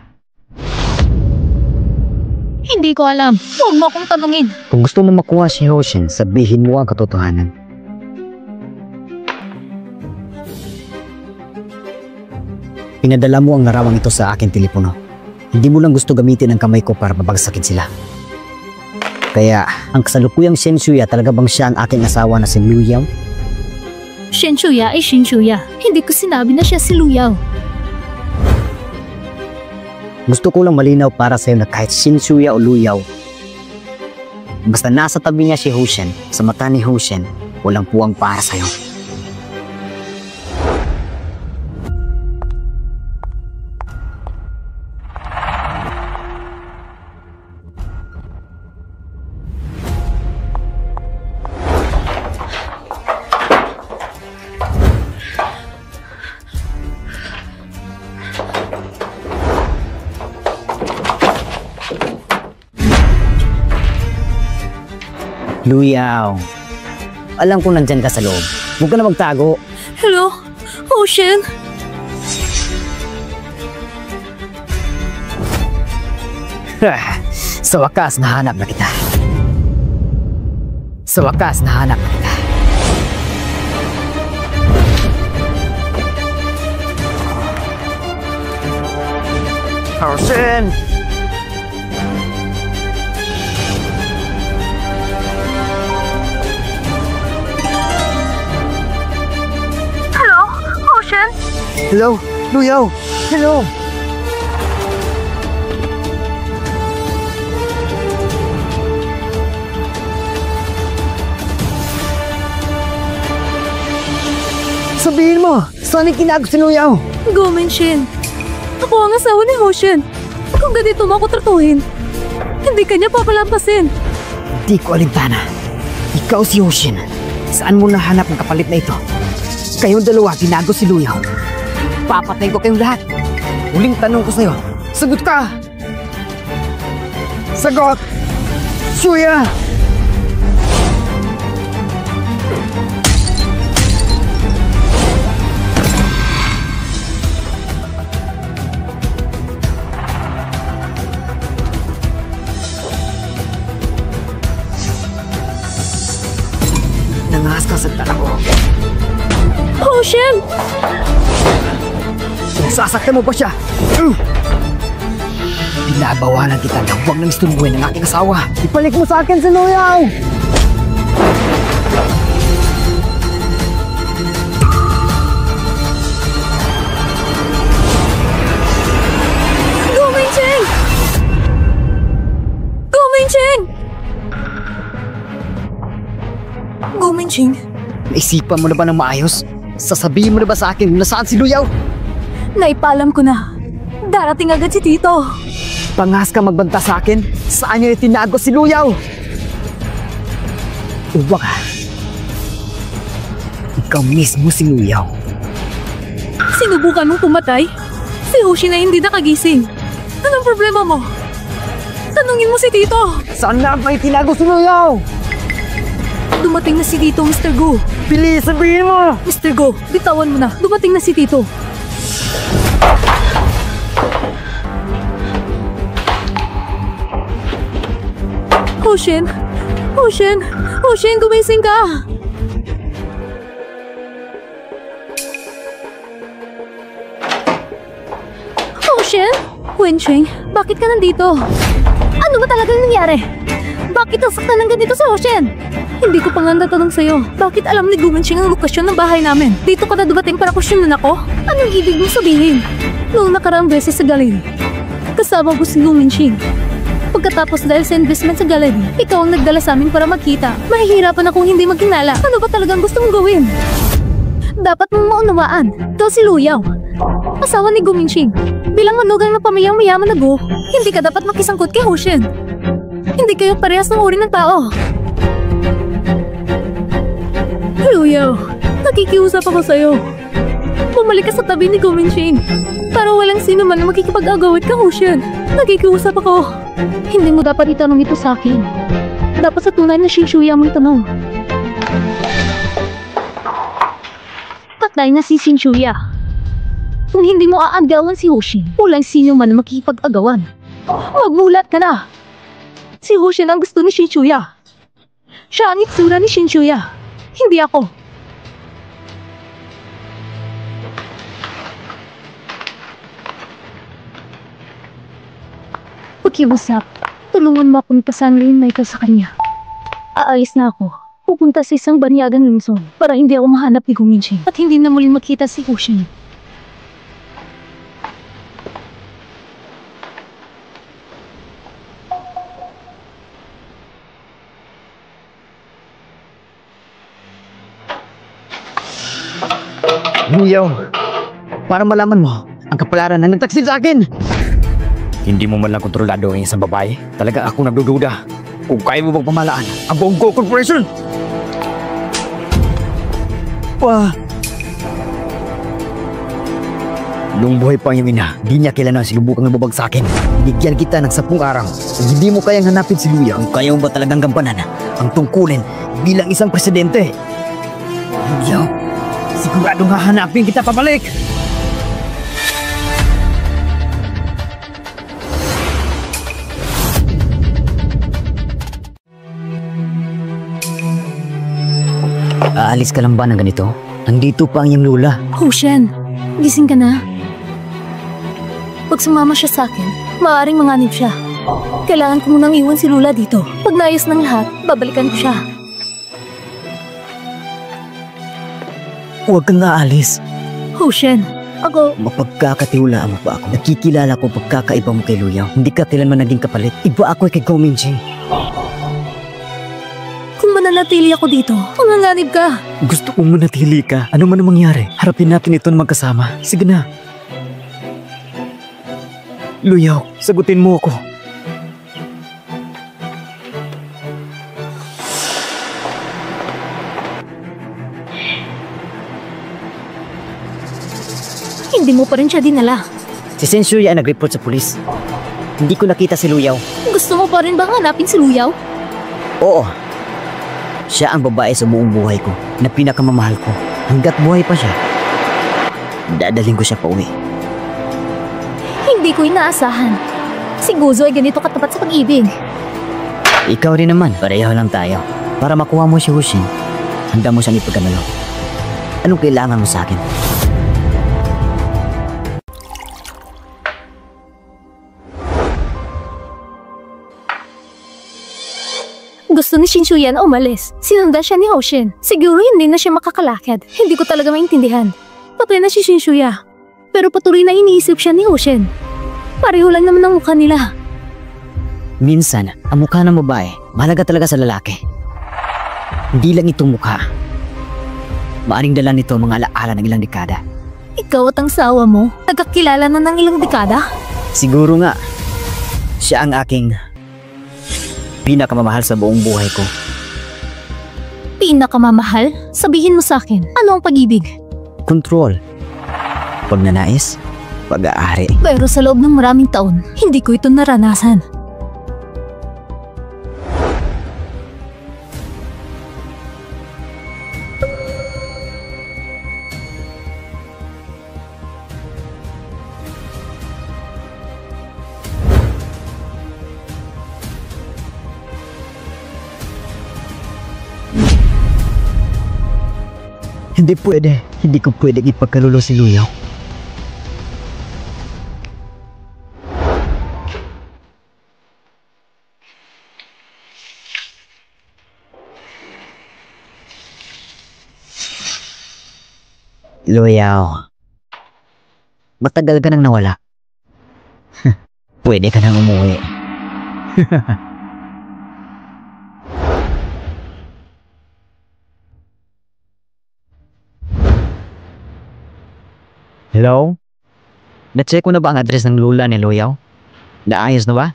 Hindi ko alam. Huwag mo akong tanungin. Kung gusto mo makuha si Hoshin, sabihin mo ang katotohanan. Pinadala mo ang larawang ito sa aking telepono. Hindi mo lang gusto gamitin ang kamay ko para mabagsakin sila. Kaya, ang kasalukuyang Shen Shuya talaga bang siya ang aking asawa na si Luyaw? Shuya ay Shuya. Hindi ko sinabi na siya si Luyaw. Gusto ko lang malinaw para sa'yo na kahit Shen Shuya o Luyaw, basta nasa tabi niya si Hoshin, sa mata ni Hoshin, walang puwang para sa'yo. Luyaw. Alam ko nandyan ka sa loob. Huwag ka na magtago. Hello? Ocean? Sa wakas, nahanap na kita. Sa wakas, nahanap na kita. Ocean! Hello? Ocean? Hello? Luyaw! Hello! Sabihin mo, saan kinago si Luyaw? Gumenshin. Ako ang asawa ni Ocean. Kung ganito mo ako tratuhin, hindi kanya papalampasin. Di ko alintana. Ikaw si Ocean. Saan mo nahanap ang kapalit na ito? Kayong dalawa, tinago si Luyaw. Papatayin ko kayong lahat. Huling tanong ko sa'yo. Sagot ka! Sagot! Suya! Nangas ka sa tala ko. Ocean! Sasaktan mo pa siya! Binabawalan kita na huwag nang isturbuhin ng aking asawa. Ipalik mo sa akin si Luyaw! Gumenshin! Gumenshin! Gumenshin? Naisipan mo na ba ng maayos? Sasabihin mo na ba sa akin na saan si Luyaw? Naipalam ko na. Darating agad si Tito. Pangas ka magbanta sa akin? Saan niya itinago si Luyaw? Uwa ka. Ikaw mismo si Luyaw. Sinubukan mong pumatay? Si Hoshi na hindi nakagising. Anong problema mo? Tanungin mo si Tito. Saan na ba itinago si Luyaw? Dumating na si Tito, Mr. Go. Bilis, sabihin mo! Mr. Go, bitawan mo na. Dumating na si Tito. Ocean! Ocean! Ocean, gumising ka! Ocean? Wencheng, bakit ka nandito? Ano ba talagang nangyari? Bakit nasaktan ng ganito si Ocean? Hindi ko pa nga natanong sa'yo. Bakit alam ni Gumenshin ang lokasyon ng bahay namin? Dito ka na dumating para kusyonan ako? Anong ibig mong sabihin? Noong nakaraang beses sa gallery, kasama ko si Gumenshin. Pagkatapos dahil sa investment sa gallery, ikaw ang nagdala sa amin para magkita. Mahihirapan akong hindi maghinala. Ano ba talagang gusto mong gawin? Dapat mong maunawaan. Ikaw si Luyaw, asawa ni Gumenshin. Bilang manugang na pamayang mayaman na Go, hindi ka dapat makisangkot kay Ocean. Hindi kayo parehas ng uri ng tao. Luyaw, nakikiusap ako sa'yo. Bumalik ka sa tabi ni Gumenshin para walang sino man na makikipag-agawad ka, Ocean. Nakikiusap ako. Hindi mo dapat itanong ito sa akin. Dapat sa tunay na Shinshuya mo itanong. Patay na si Shinshuya. Kung hindi mo aagawan si Hoshi, walang sino man na makikipag-agawan. Magmulat ka na. Si Hoshi ang gusto ni Shinshuya. Siya ang itsura ni Shinshuya. Hindi ako. Pakiusap, tulungan mo akong pasanlin na ito sa kanya. Aayos na ako. Pupunta sa isang banyagang lungsod para hindi ako mahanap ni Gumenshin at hindi na muling makita si Hoshi. Luyaw, para malaman mo ang kapalaran na nagtaksil sa akin. Hindi mo man lang kontrolado ang isang babae. Talaga ako nagdududa kung kaya mo bang pamalaan ang buong Go Corporation. Noong buhay pa ang iyong ina, di niya kailangan sinubukang nababag sa akin. Bigyan kita ng 10 araw. Kung hindi mo kayang hanapin si Luyaw, kung kaya mo ba talagang gampanan ang tungkulin bilang isang presidente. Luyaw, siguradong hahanapin kita pabalik. Aalis ka lang ba ng ganito? Nandito pa ang iyong lula. Hoshen, gising ka na. Pag sumama siya sa akin, maaaring manganib siya. Kailangan ko munang iwan si Lula dito. Pag naayos ng lahat, babalikan ko siya. Huwag kang aalis. Hoshen, ako... Mapagkakatiwalaan mo ba ako? Nakikilala ko pagkakaiba mo kay Luyaw. Hindi ka kailanman naging kapalit. Iba ako kay Gao Mingjing. Kung mananatili ako dito, manganganib ka. Gusto kong manatili ka. Ano man ang mangyari, harapin natin ito na magkasama. Sige na. Luyaw, sagutin mo ako. Hindi mo pa rin siya dinala. Si Senshuya ay nag-report sa pulis. Hindi ko nakita si Luyaw. Gusto mo pa rin bang hanapin si Luyaw? Oo. Siya ang babae sa buong buhay ko na pinakamamahal ko. Hanggat buhay pa siya, dadaling ko siya pauwi. Hindi ko inaasahan. Si Gozo ay ganito katapat sa pag-ibig. Ikaw rin naman, pareho lang tayo. Para makuha mo si Hoshin, handa mo siyang ipagkanalo. Anong kailangan mo sa akin? Gusto ni Shinsuya na umalis. Sinundan siya ni Hoshin. Siguro hindi na siya makakalakad. Hindi ko talaga maintindihan. Patay na si Shinsuya. Pero patuloy na iniisip siya ni Hoshin. Pareho lang naman ang mukha nila. Minsan, ang mukha ng babae, mahalaga talaga sa lalaki. Hindi lang itong mukha. Maaring dala nito ang mga alaala ng ilang dekada. Ikaw at ang sawa mo, nagkakilala na ng ilang dekada? Siguro nga, siya ang aking pinakamamahal sa buong buhay ko. Pinakamamahal? Sabihin mo sa akin, ano ang pag-ibig? Control. Pagnanais, pag-aari. Pero sa loob ng maraming taon, hindi ko ito naranasan. Hindi pwede. Hindi ko pwedeng ipagkalulo si Luyaw. Luyaw. Matagal ka nang nawala. Pwede ka nang umuwi. Hello? Na-check ko na ba ang address ng lula ni Luyaw? Naayos na ba?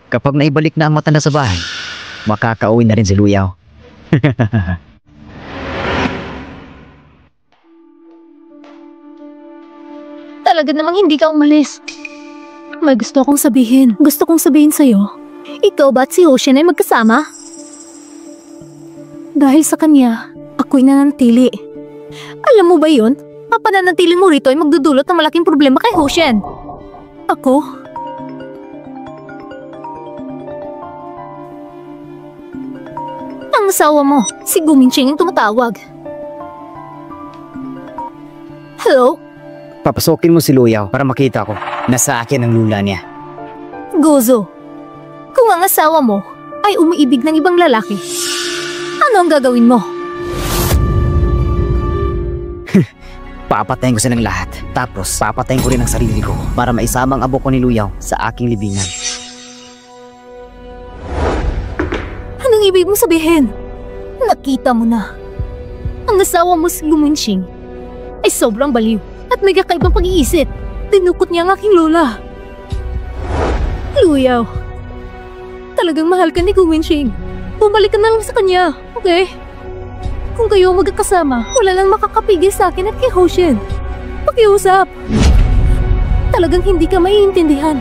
Kapag naibalik na ang matanda sa bahay, makakauwi na rin si Luyaw. Talaga namang hindi ka umalis. May gusto kong sabihin. Gusto kong sabihin sa'yo. Ikaw ba at si Hoshin ay magkasama? Dahil sa kanya, ako'y nanantili. Alam mo ba yun? Ang pananatili mo rito ay magdudulot ng malaking problema kay Hoshin. Ako? Ang asawa mo, si Gao Mingjing ang tumatawag. Hello? Papasokin mo si Luyaw para makita ko na sa akin ang lula niya. Gozo, kung ang asawa mo ay umiibig ng ibang lalaki, ano ang gagawin mo? Papatayin ko silang lahat. Tapos, papatayin ko rin ang sarili ko para maisama ang abo ko ni Luyaw sa aking libingan. Anong ibig mong sabihin? Nakita mo na. Ang asawa mo si Gao Mingjing ay sobrang baliw at may kakaibang pag-iisip. Tinukot niya ang aking lola. Luyaw, talagang mahal ka ni Gao Mingjing. Bumalik ka na lang sa kanya, okay? Kung kayo magkakasama, wala lang makakapigil sa akin at kay Hoshin. Pakiusap. Talagang hindi ka maiintindihan.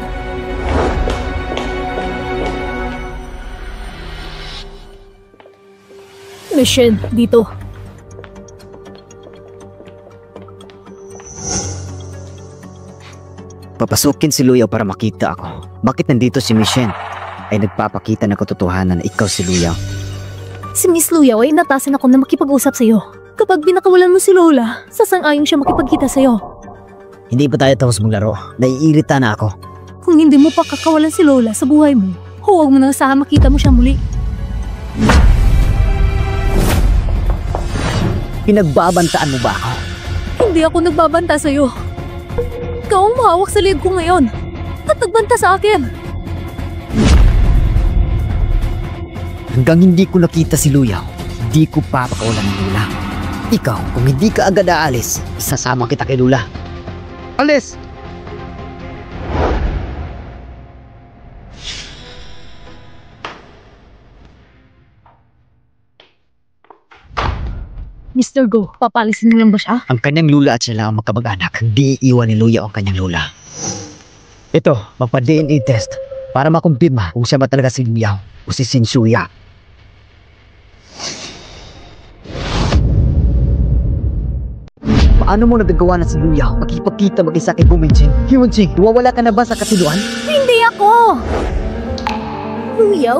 Mission, dito. Papasukin si Luyaw para makita ako. Bakit nandito si Michelle? Ay nagpapakita ng katotohanan na ikaw si Luyaw. Si Miss Luyaw ay inatasan ako na makipag-usap sa'yo. Kapag binakawalan mo si Lola, sasang-ayon siya makipagkita sa'yo. Hindi pa tayo tapos maglaro. Naiirita na ako. Kung hindi mo pa kakawalan si Lola sa buhay mo, huwag mo nang saan makita mo siya muli. Pinagbabantaan mo ba ako? Hindi ako nagbabanta sa'yo. Ikaw ang mahawak sa liig ko ngayon at nagbanta sa akin. Hanggang hindi ko nakita si Luyaw, hindi ko papakawalan ng Lula. Ikaw, kung hindi ka agad aalis, isasama kita kay Lula. Alis! Mr. Go, papalisin mo lang ba siya? Ang kanyang Lula at siya lang ang magkamag-anak. Hindi iwan ni Luyaw ang kanyang Lula. Ito, magpa-DNA test para makumpirma kung siya ba talaga si Luyaw o si Shinsuya. Paano mo nagagawa na si Luyaw? Makipagkita mag-isa kay Guminjing. Hyunjing, wawala ka na ba sa katiluan? Hindi ako! Luyaw?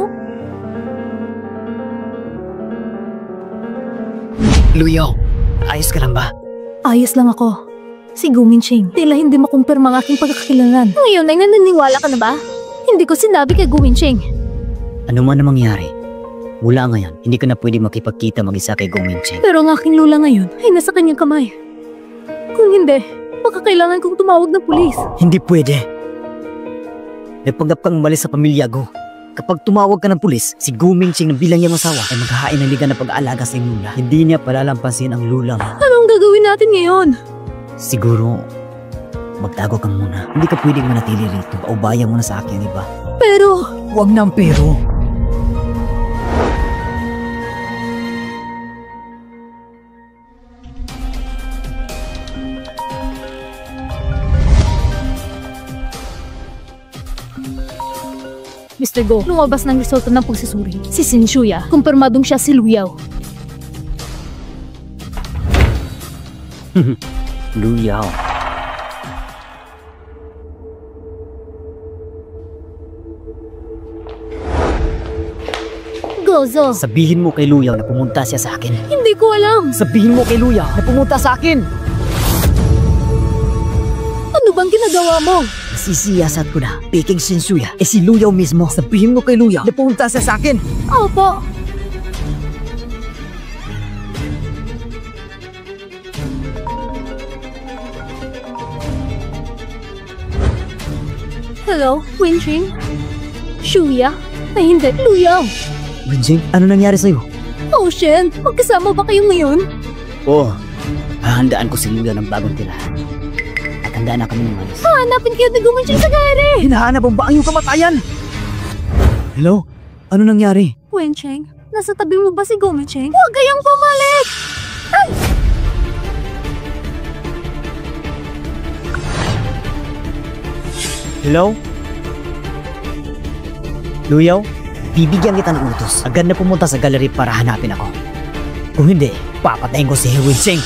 Luyaw, ayos ka lang ba? Ayos lang ako. Si Guminching, tila hindi makumpirma ang aking pagkakakilanlan. Ngayon ay naniniwala ka na ba? Hindi ko sinabi kay Guminching. Ano man ang mangyari, mula ngayon, hindi ka na pwede makipagkita mag-isa kay Guminching. Pero ang aking lula ngayon ay nasa kanyang kamay. Kung hindi, baka kailangan kong tumawag ng pulis. Hindi pwede. Nagpanggap kang umalis sa pamilya ko. Kapag tumawag ka ng pulis, si Guminching na bilang niyang asawa ay maghahain ng liga na pag-aalaga sa iyong Lula. Hindi niya palalampasin ang Lula mo. Anong gagawin natin ngayon? Siguro, magtago ka muna. Hindi ka pwedeng manatili rito. Paubaya mo na sa akin, di ba? Pero, Huwag nang pero. Mr. Go, lumabas ng resulta ng pagsusuri. Si Shinsuya, kumpirmadong siya si Luyaw. Luyaw. Gozo, Sabihin mo kay Luyaw na pumunta siya sa akin. hindi ko alam. Sabihin mo kay Luyaw na pumunta sa akin. Ano bang ginagawa mo? Nasisiyasat ko na. Peking Shinsuya, si Luyaw mismo. Sabihin mo kay Luyaw na pumunta siya sa akin. Opo. Hello, Winching? Shuya? Ay hindi, Luyaw. Winjing, ano nangyari sa'yo? Ocean, magkasama ba kayo ngayon? Oo. Hahandaan ko si Luyaw ng bagong tirahan. At handaan na kami umalis. Hanapin kayo ni Guminching sa gare! Hinahanap mo ba ang iyong kamatayan? Hello? Ano nangyari? Winching, nasa tabi mo ba si Guminching? Huwag kayong pumalik! Ay! Hello? Luyaw? Bibigyan kita ng utos. Agad na pumunta sa gallery para hanapin ako. Kung hindi, papatayin ko si Winching.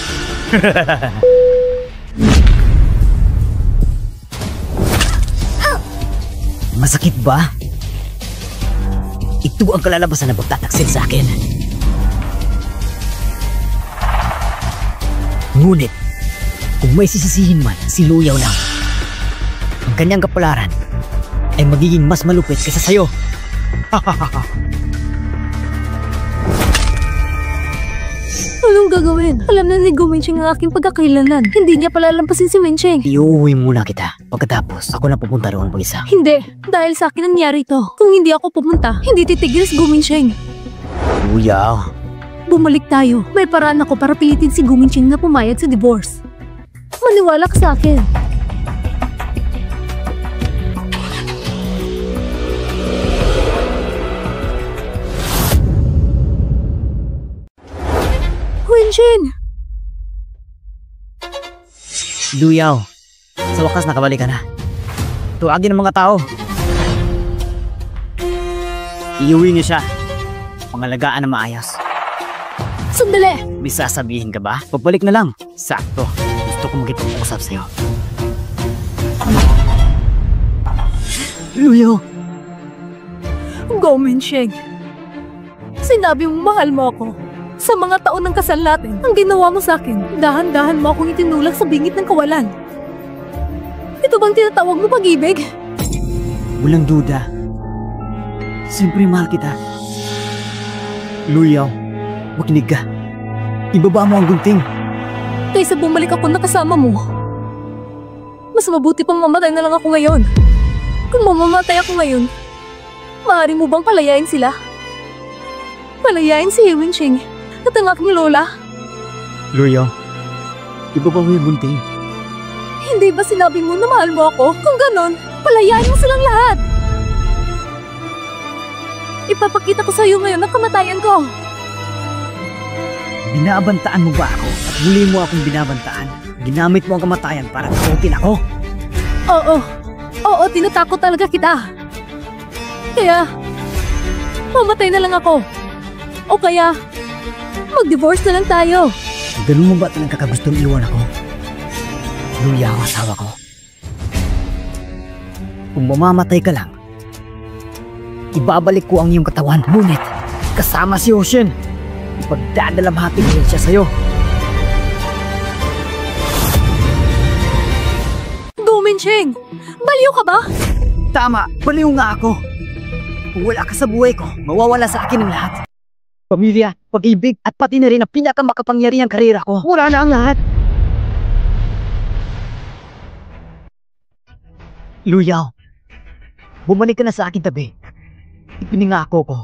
Masakit ba? Ito ang kalalabasan na pagtataksil sa akin. Ngunit, kung may sisisihin man, si Luyaw lang. Ang kanyang kapalaran ay magiging mas malupit kaysa sa'yo. Anong gagawin? Alam na ni Guminching ang aking pagkakailanlan. Hindi niya palalampasin si Winching. Iuwi muna kita. Pagkatapos, ako na pupunta roon mag-isa. Hindi, dahil sa akin nangyari ito. Kung hindi ako pumunta, hindi titigil si Guminching. Luyaw. Bumalik tayo. May paraan ako para pilitin si Guminching na pumayag sa divorce. Maniwala ka sa akin. Winching! Luyaw. Sa wakas nakabalik ka na. Tuwagin ang mga tao. Iuwi niyo siya. Pangalagaan na maayos. Sandali! May sasabihin ka ba? Pagbalik na lang. Sakto. Gusto ko makipag-usap sa'yo. Luyo! Go Minsheng. Sinabi mo mahal mo ako. Sa mga taon ng kasal natin, ang ginawa mo sa akin, dahan-dahan mo akong itinulak sa bingit ng kawalan. Ito bang tinatawag mo pag-ibig? Walang duda. Siyempre mahal kita. Luyaw, makinig ka. Ibaba mo ang gunting. Kaysa bumalik ako na kasama mo, mas mabuti pang mamatay na lang ako ngayon. Kung mamamatay ako ngayon, maaari mo bang palayain sila? Palayain si Winching at ang aking lola? Luyaw, ibaba mo yung gunting. Hindi ba sinabi mo na mahal mo ako? Kung ganon, palayain mo silang lahat. Ipapakita ko sa iyo ngayon ang kamatayan ko. Binabantaan mo ba ako at muli mo akong binabantaan? Ginamit mo ang kamatayan para takutin ako? Oo, tinatakot talaga kita. Kaya, mamatay na lang ako. O kaya, mag-divorce na lang tayo. Ganun mo ba talagang kakagustong iwan ako? Luya ang asawa ko. Kung mamamatay ka lang, ibabalik ko ang iyong katawan. Ngunit, kasama si Ocean, ipagdadalamhati ko rin siya sa'yo. Mincheng, baliw ka ba? Tama, baliw nga ako. Kung wala ka sa buhay ko, mawawala sa akin ang lahat. Pamilya, pag-ibig, at pati na rin ang pinakamakapangyarihang karera ko. Wala na ang lahat. Luyaw, bumalik ka na sa aking tabi. Ipinangako ko,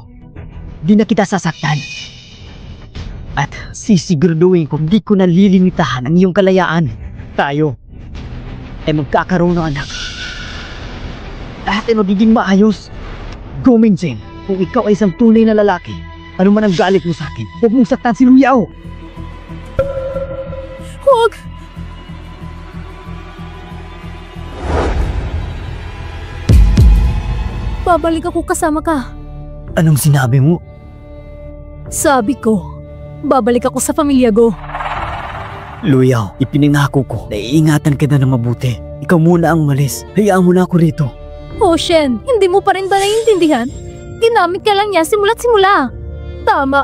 di na kita sasaktan. At sisiguraduhin ko di ko nalilimitahan ang iyong kalayaan. Tayo ay magkakaroon ng anak. Lahat ay magiging maayos. Go Mincheng, kung ikaw ay isang tunay na lalaki, ano man ang galit mo sa akin, huwag mong saktan si Luyaw. Huwag! Babalik ako kasama ka. Anong sinabi mo? Sabi ko, babalik ako sa pamilya ko. Luyaw, ipinangako ko na iingatan kita ng mabuti. Ikaw muna ang umalis. Hayaan mo na ako rito. Shen, hindi mo pa rin ba naiintindihan? Ginamit ka lang niya simula't simula. Tama.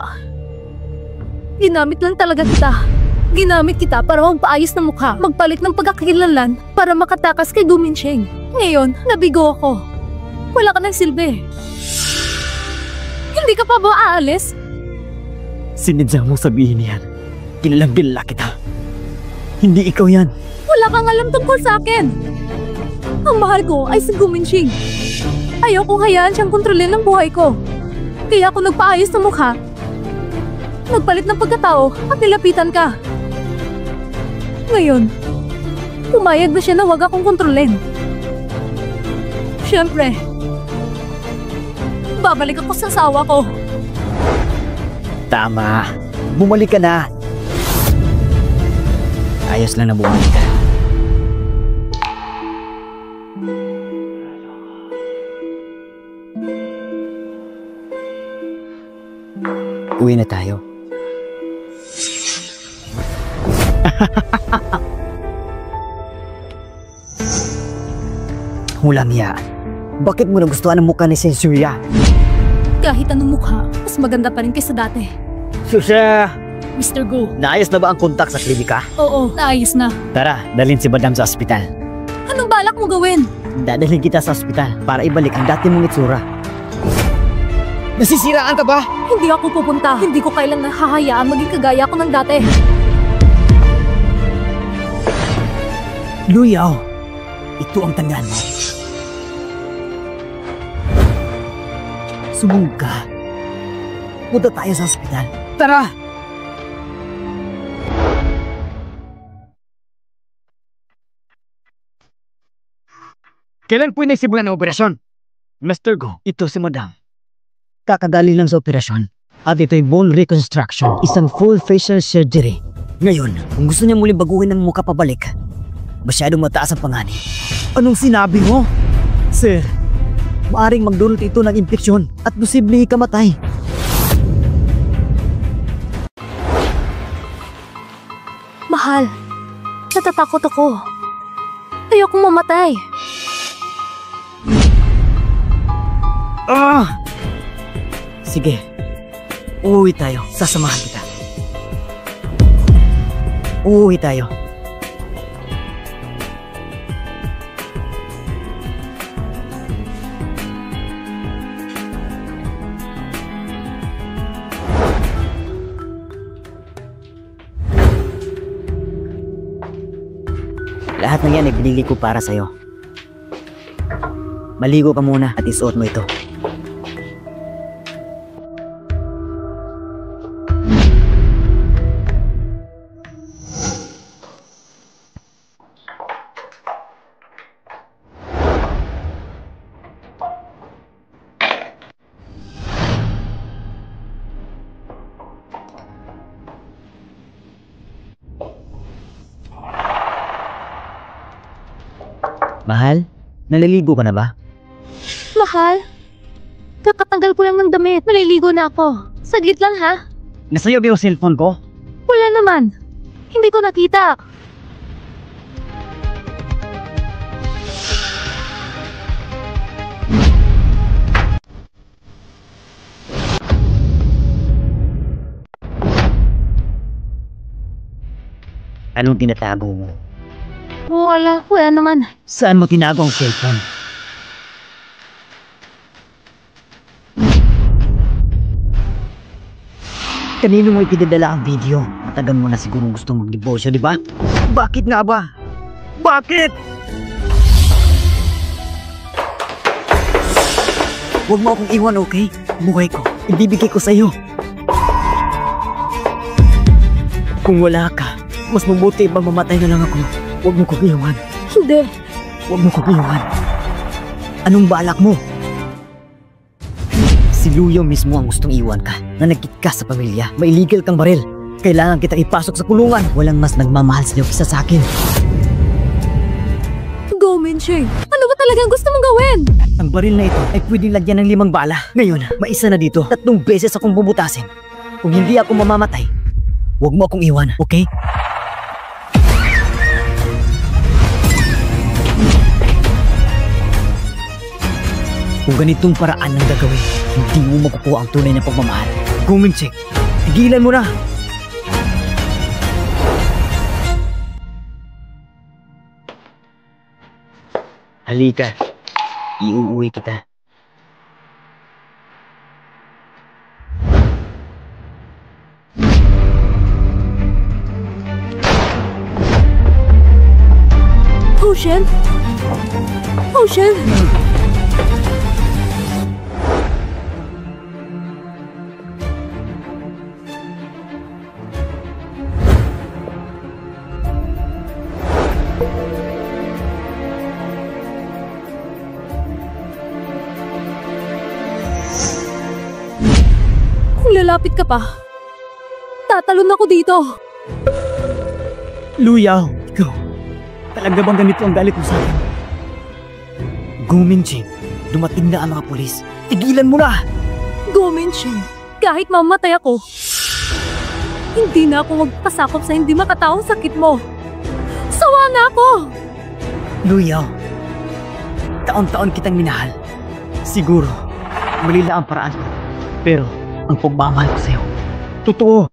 Ginamit lang talaga kita. Ginamit kita para magpaayos ng mukha, magpalit ng pagkakakilanlan para makatakas kay Gu Minsheng. Ngayon, nabigo ako. Wala ka ng silbi. Hindi ka pa ba aalis? Sinadya mong sabihin yan. Kilalang-kilala kita. Hindi ikaw yan. Wala kang alam tungkol sa akin. Ang mahal ko ay si Gu Minsheng. Ayaw kong hayaan siyang kontrolin ng buhay ko. Kaya ako nagpaayos ng mukha, nagpalit ng pagkatao at nilapitan ka. Ngayon, pumayag na siya na huwag akong kontrolin. Siyempre, babalik ako sa asawa ko. Tama. Bumalik ka na. Ayos lang na bumalik ka. Uwi na tayo. Hulang ya. Bakit mo nagustuhan ang mukha ni Sensuya? Kahit anong mukha, mas maganda pa rin kaysa dati. Susya! Mr. Gu. Naayos na ba ang kontak sa klinika? Oo, naayos na. Tara, dalhin si Madam sa ospital. Anong balak mo gawin? Dadalhin kita sa ospital para ibalik ang dati mong itsura. Nasisiraan ka ba? Hindi ako pupunta. Hindi ko kailang nahahayaan maging kagaya ko ng dati. Luyaw, ito ang tandaan mo. Sumunod ka. Punta tayo sa ospital. Tara! Kailan po inisibulan ng operasyon? Mr. Go, ito si Madam. Kakadali lang sa operasyon. At ito'y bone reconstruction, isang full facial surgery. Ngayon, kung gusto niya muling baguhin ang mukha pabalik, masyadong mataas ang panganib. Anong sinabi mo? Sir, maaring magdulot ito ng impeksyon at posibleng ikamatay. Mahal, natatakot ako. Ayokong mamatay. Sige, uuwi tayo. Sasamahan kita. Uuwi tayo. Lahat ng yan ay binili ko para sa'yo. Maligo ka muna at isuot mo ito. Mahal, naliligo ka na ba? Mahal, kakatanggal ko lang ng damit. Maliligo na ako. Saglit lang ha. Nasa'yo ba yung cellphone ko? Wala naman. Hindi ko nakita. Anong tinatago mo? Wala naman. Saan mo tinago ang cellphone? Kanino mo ipinadala ang video? Matagal mo na siguro gustong mag-debosyo, di ba? Bakit nga ba? Bakit? Huwag mo akong iwan, okay? Buhay ko, ibibigay ko sa'yo. Kung wala ka, mas mabuti ba mamatay na lang ako? Huwag mo kong iwan. Hindi. Huwag mo kong iwan. Anong balak mo? Si Luyo mismo ang gustong iwan ka. Nanagkit ka sa pamilya. May illegal kang baril. Kailangan kitang ipasok sa kulungan. Walang mas nagmamahal sa'yo kisa sa akin. Go, Minching. Ano ba talagang gusto mong gawin? Ang baril na ito ay pwedeng lagyan ng 5 bala. Ngayon, maisa na dito. 3 beses akong bubutasin. Kung hindi ako mamamatay, huwag mo akong iwan, okay? Kung ganitong paraan ang gagawin, hindi mo makukuha ang tunay na pagmamahal. Guminchik, tigilan mo na! Halika, iuuwi kita. Ocean? Ocean? Lalapit ka pa. Tatalon ako dito. Luyaw, ikaw. Talaga bang ganito ang galit mo sa akin? Guminching, dumating na ang mga pulis. Tigilan mo na! Go, Minching. Kahit mamatay ako, hindi na ako magpasakop sa hindi makataong sakit mo. Sawa na ako! Luyaw, taon-taon kitang minahal. Siguro, mali lang ang paraan ko. Pero, ang pagmamahal ko sa'yo, totoo.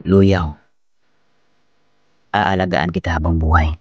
Luyaw, aalagaan kita habang buhay.